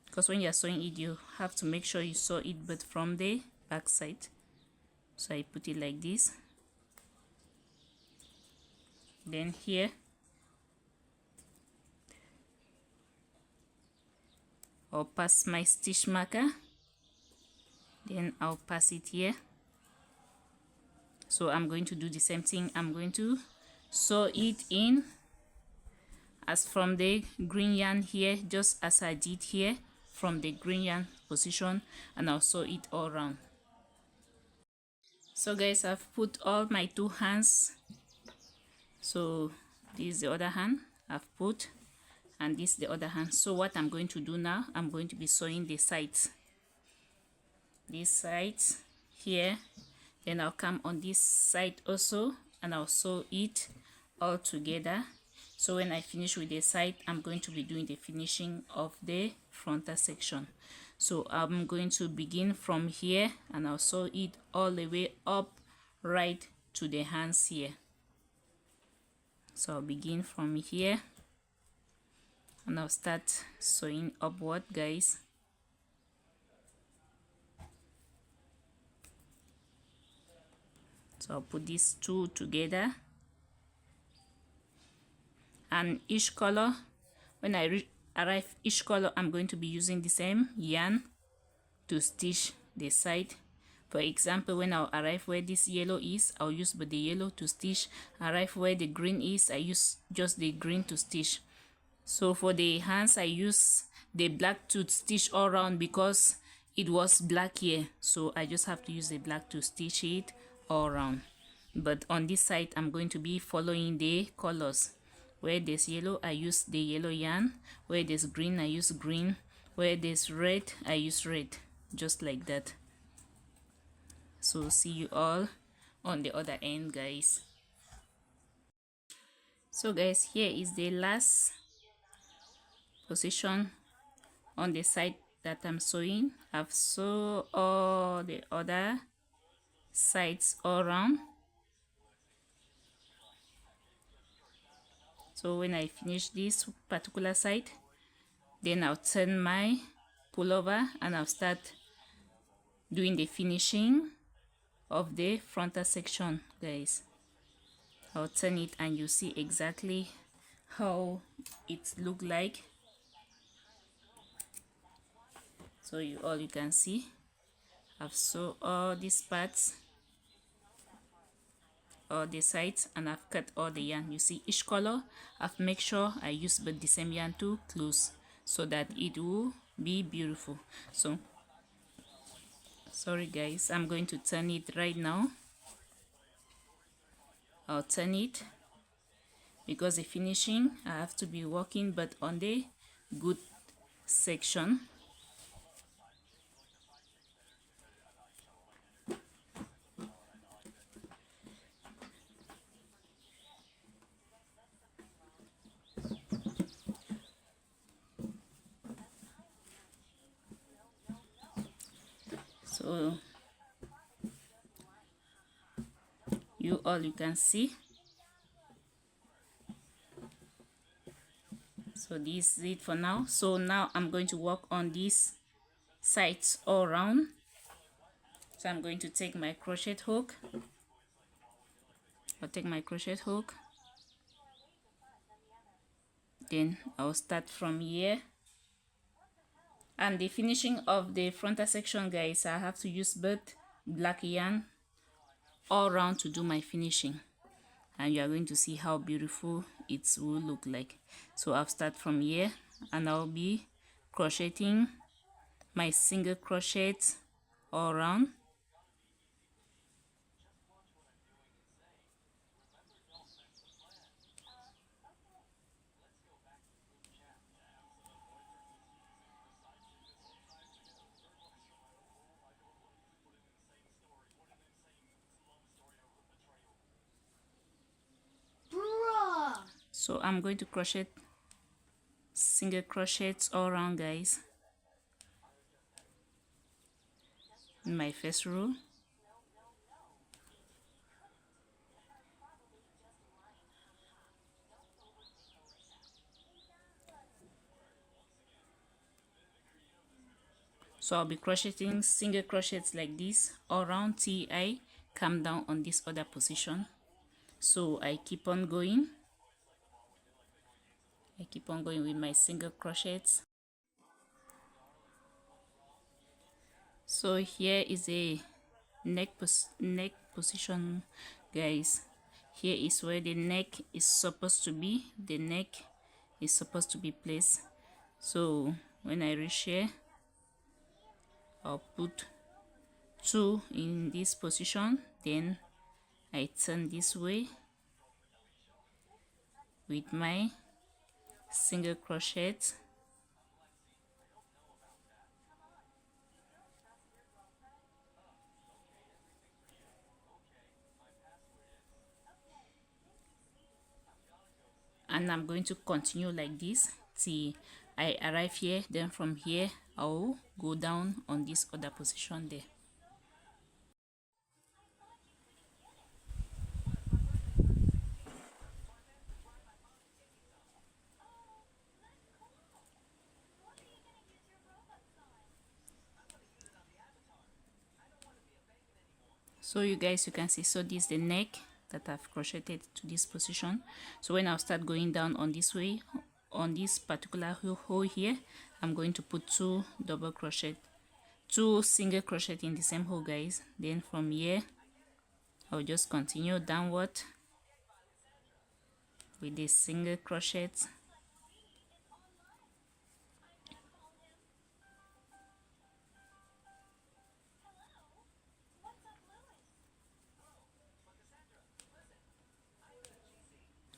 because when you're sewing it, you have to make sure you sew it but from the back side. So I put it like this. Then here I'll pass my stitch marker, then I'll pass it here. So I'm going to do the same thing. I'm going to sew it in as from the green yarn here, just as I did here from the green yarn position, and I'll sew it all around. So guys, I've put all my two hands. So this is the other hand I've put, and this is the other hand. So what I'm going to do now, I'm going to be sewing the sides, these sides here. Then I'll come on this side also and I'll sew it all together. So when I finish with the side, I'm going to be doing the finishing of the frontal section. So I'm going to begin from here and I'll sew it all the way up right to the hands here. So I'll begin from here and I'll start sewing upward, guys. So I'll put these two together, and each color, when I arrive each color, I'm going to be using the same yarn to stitch the side. For example, when I'll arrive where this yellow is, I'll use but the yellow to stitch. Arrive where the green is, I use just the green to stitch. So for the hands, I use the black to stitch all around because it was black here, so I just have to use the black to stitch it all around. But on this side, I'm going to be following the colors. Where there's yellow, I use the yellow yarn. Where there's green, I use green. Where there's red, I use red, just like that. So see you all on the other end, guys. So guys, here is the last position on the side that I'm sewing. I've sewn all the other sides all around. So when I finish this particular side, then I'll turn my pullover and I'll start doing the finishing of the frontal section, guys. I'll turn it and you see exactly how it look like. So you can see I've sewn all these parts, all the sides, and I've cut all the yarn. You see each color, I've made sure I use but the same yarn to close so that it will be beautiful. So sorry guys, I'm going to turn it right now. I'll turn it. because the finishing I have to be working but on the good section. So you can see. So this is it for now. So now I'm going to work on these sides all around. So I'm going to take my crochet hook. I'll take my crochet hook. Then I'll start from here. And the finishing of the frontal section, guys, I have to use both black yarn all around to do my finishing. And you are going to see how beautiful it will look like. So I'll start from here and I'll be crocheting my single crochet all around. So I'm going to crochet single crochets all around, guys, in my first row. So I'll be crocheting single crochets like this all around till I come down on this other position. So I keep on going. I keep on going with my single crochets. So here is a neck position, guys. Here is where the neck is supposed to be. The neck is supposed to be placed. So when I reach here, I'll put 2 in this position, then I turn this way with my single crochet. And I'm going to continue like this till I arrive here. Then from here I'll go down on this other position there. So you guys, you can see, so this is the neck that I've crocheted to this position. So when I'll start going down on this way, on this particular hole here, I'm going to put 2 double crochet, 2 single crochet in the same hole, guys. Then from here I'll just continue downward with the single crochet.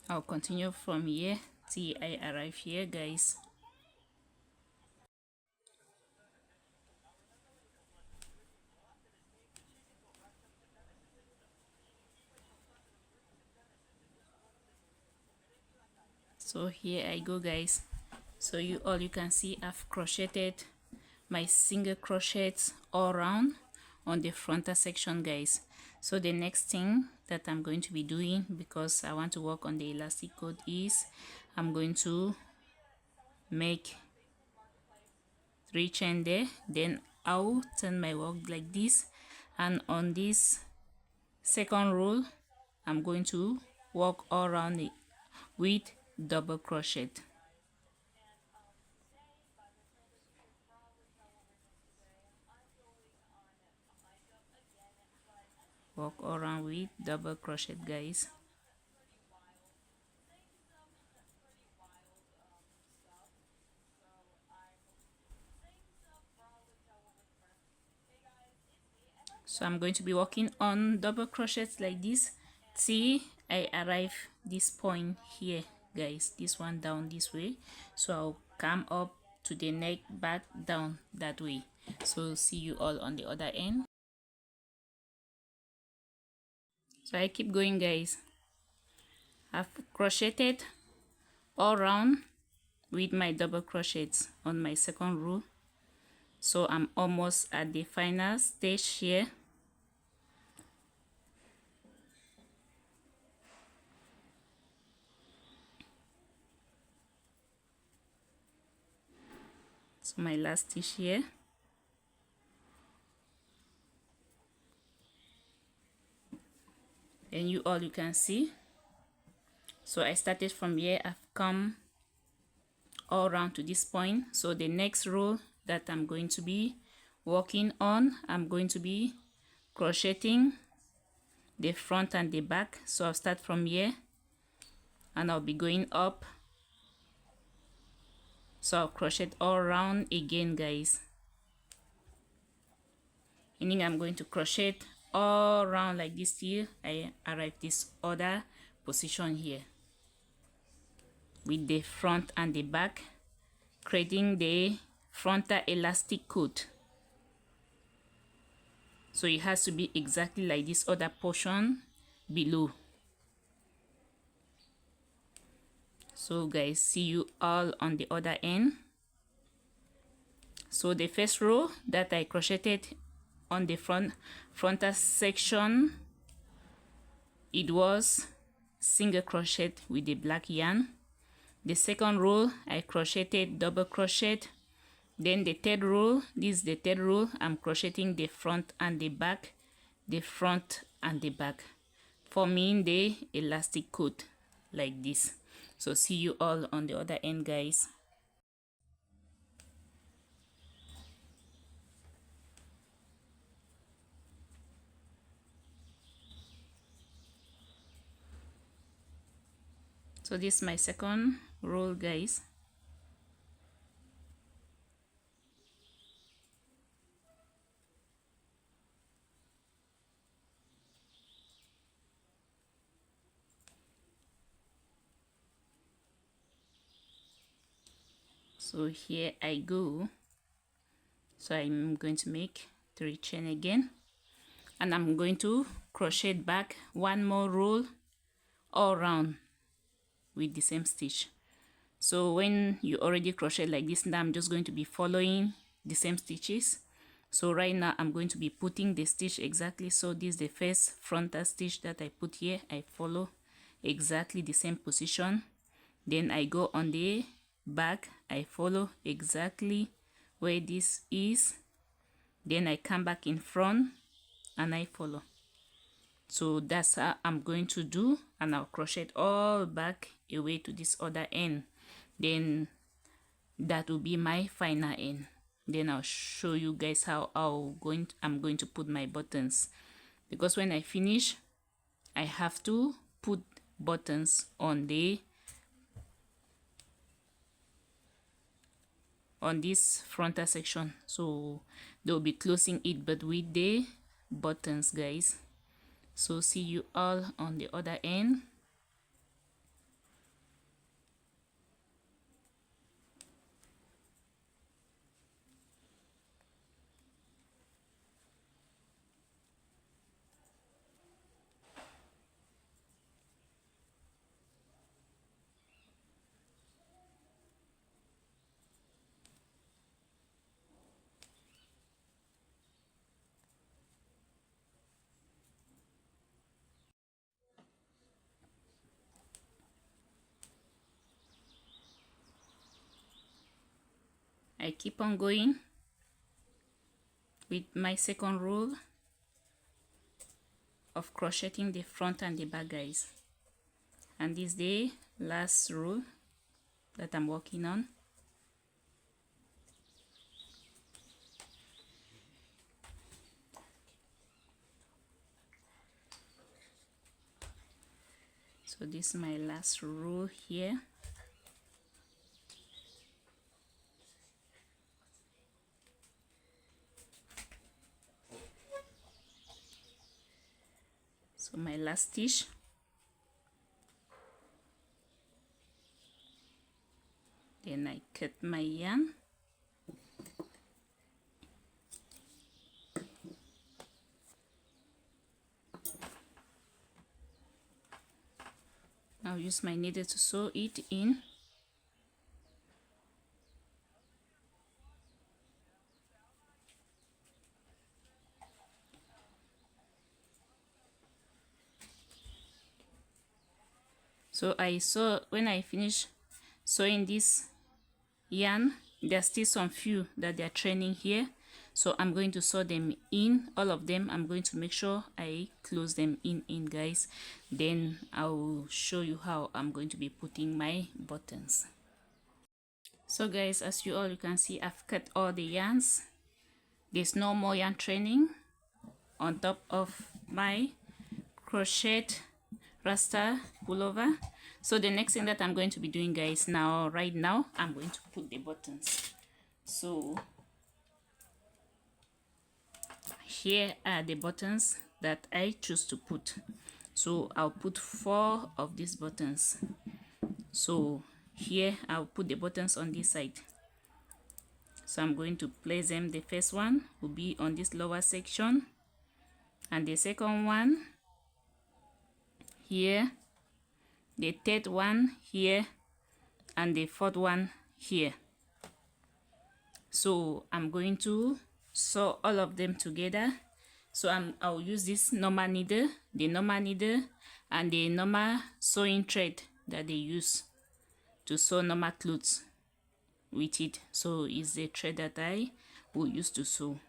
I'll continue from here till I arrive here, guys. So here I go, guys. So you can see I've crocheted my single crochets all around on the frontal section, guys. So the next thing that I'm going to be doing, because I want to work on the elastic cord, is I'm going to make 3 chain there. Then I'll turn my work like this, and on this second row I'm going to work all around it with double crochet. Work all around with double crochet, guys. So I'm going to be working on double crochets like this till I arrive this point here guys, this one down this way, so I'll come up to the neck, back down that way. So see you all on the other end. So I keep going guys. I've crocheted all around with my double crochets on my second row, so I'm almost at the final stage here. So my last stitch here, and you can see. So I started from here, I've come all around to this point. So the next row that I'm going to be working on, I'm going to be crocheting the front and the back. So I'll start from here and I'll be going up. So I'll crochet all around again guys, meaning I'm going to crochet all around like this till I arrive this other position here with the front and the back, creating the frontal elastic coat. So it has to be exactly like this other portion below. So guys, see you all on the other end. So the first row that I crocheted on the frontal section, it was single crochet with the black yarn. The second row I crocheted double crochet. Then the third row, this is the third row, I'm crocheting the front and the back, the front and the back, forming the elastic coat like this. So see you all on the other end guys. So this is my second row guys. So here I go. So I'm going to make 3 chain again, and I'm going to crochet back one more row all around with the same stitch. So when you already crochet like this, now I'm just going to be following the same stitches. So right now I'm going to be putting the stitch exactly. So this is the first frontal stitch that I put here. I follow exactly the same position. Then I go on the back, I follow exactly where this is. Then I come back in front and I follow. So that's how I'm going to do, and I'll crochet all back away to this other end. Then that will be my final end. Then I'll show you guys how I'm going to put my buttons, because when I finish I have to put buttons on this frontal section, so they'll be closing it but with the buttons guys. So see you all on the other end. I keep on going with my second row of crocheting the front and the back guys, and this is the last row that I'm working on. So this is my last row here. So my last stitch, Then I cut my yarn. I'll use my needle to sew it in. So when I finish sewing this yarn, there's still some few that they're training here, so I'm going to sew them in. All of them, I'm going to make sure I close them in guys. Then I'll show you how I'm going to be putting my buttons. So guys, as you can see, I've cut all the yarns. There's no more yarn training on top of my Crochet Rasta pullover. So the next thing that I'm going to be doing, guys, right now I'm going to put the buttons. So here are the buttons that I choose to put. So I'll put 4 of these buttons. So here I'll put the buttons on this side. So I'm going to place them. The first one will be on this lower section, and the second one here, the third one here, and the fourth one here. So I'm going to sew all of them together. So I'll use this normal needle, the normal needle, and the normal sewing thread that they use to sew normal clothes with it. So it's the thread that I will use to sew,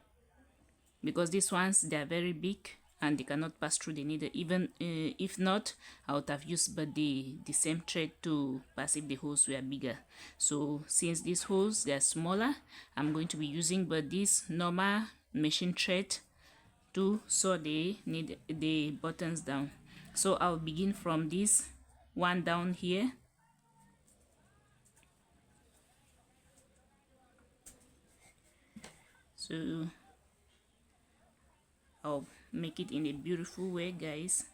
because these ones, they are very big and they cannot pass through the needle. Even if not, I would have used but the same thread to pass if the holes were bigger. So since these holes, they are smaller, I'm going to be using but this normal machine thread to sew the buttons down. So I'll begin from this one down here. So I'll make it in a beautiful way, guys.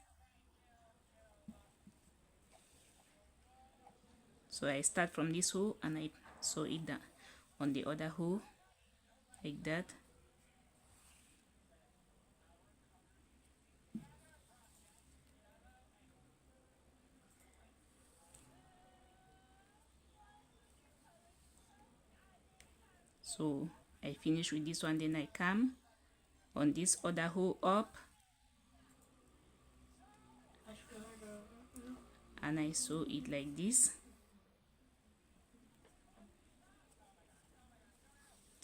So I start from this hole and I sew it down on the other hole like that. So I finish with this one, then I come on this other hole up and I sew it like this.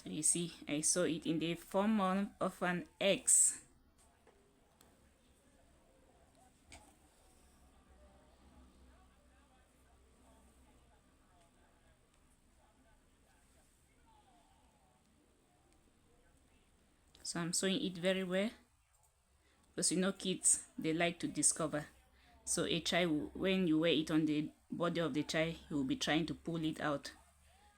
So you see, I sew it in the form of an X. So I'm sewing it very well, because you know kids, they like to discover. So a child, when you wear it on the body of the child, he will be trying to pull it out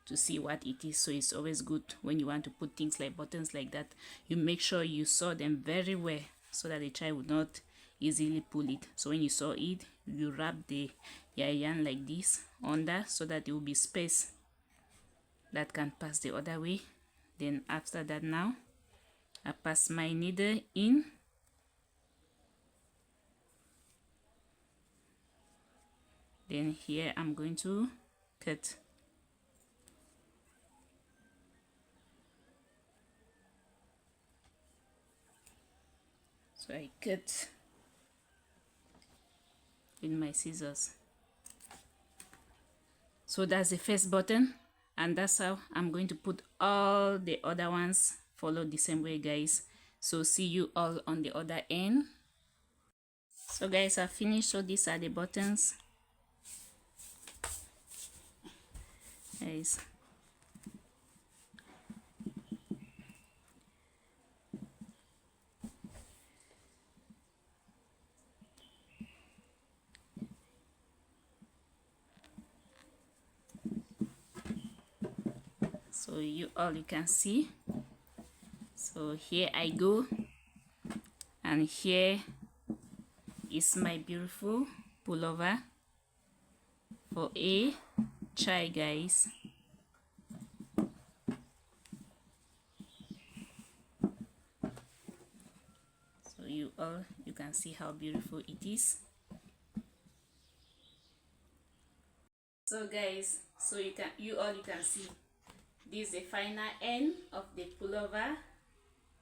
to see what it is. So it's always good when you want to put things like buttons like that, you make sure you sew them very well so that the child will not easily pull it. So when you sew it, you wrap the yarn like this under so that there will be space that can pass the other way. Then after that, now I pass my needle in. Then here I'm going to cut. So I cut with my scissors. So that's the first button, and that's how I'm going to put all the other ones. Follow the same way, guys. So see you all on the other end. So guys, I finished. So these are the buttons, guys. So you can see. So here I go, and here is my beautiful pullover for a child, guys. you all, you can see how beautiful it is. So guys, so you can see this is the final end of the pullover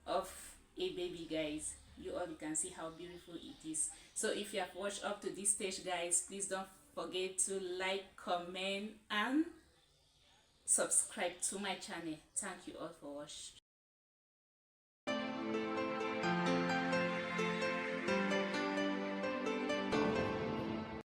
of a baby, guys. You can see how beautiful it is. So if you have watched up to this stage, guys, please don't forget to like, comment and subscribe to my channel. Thank you all for watching.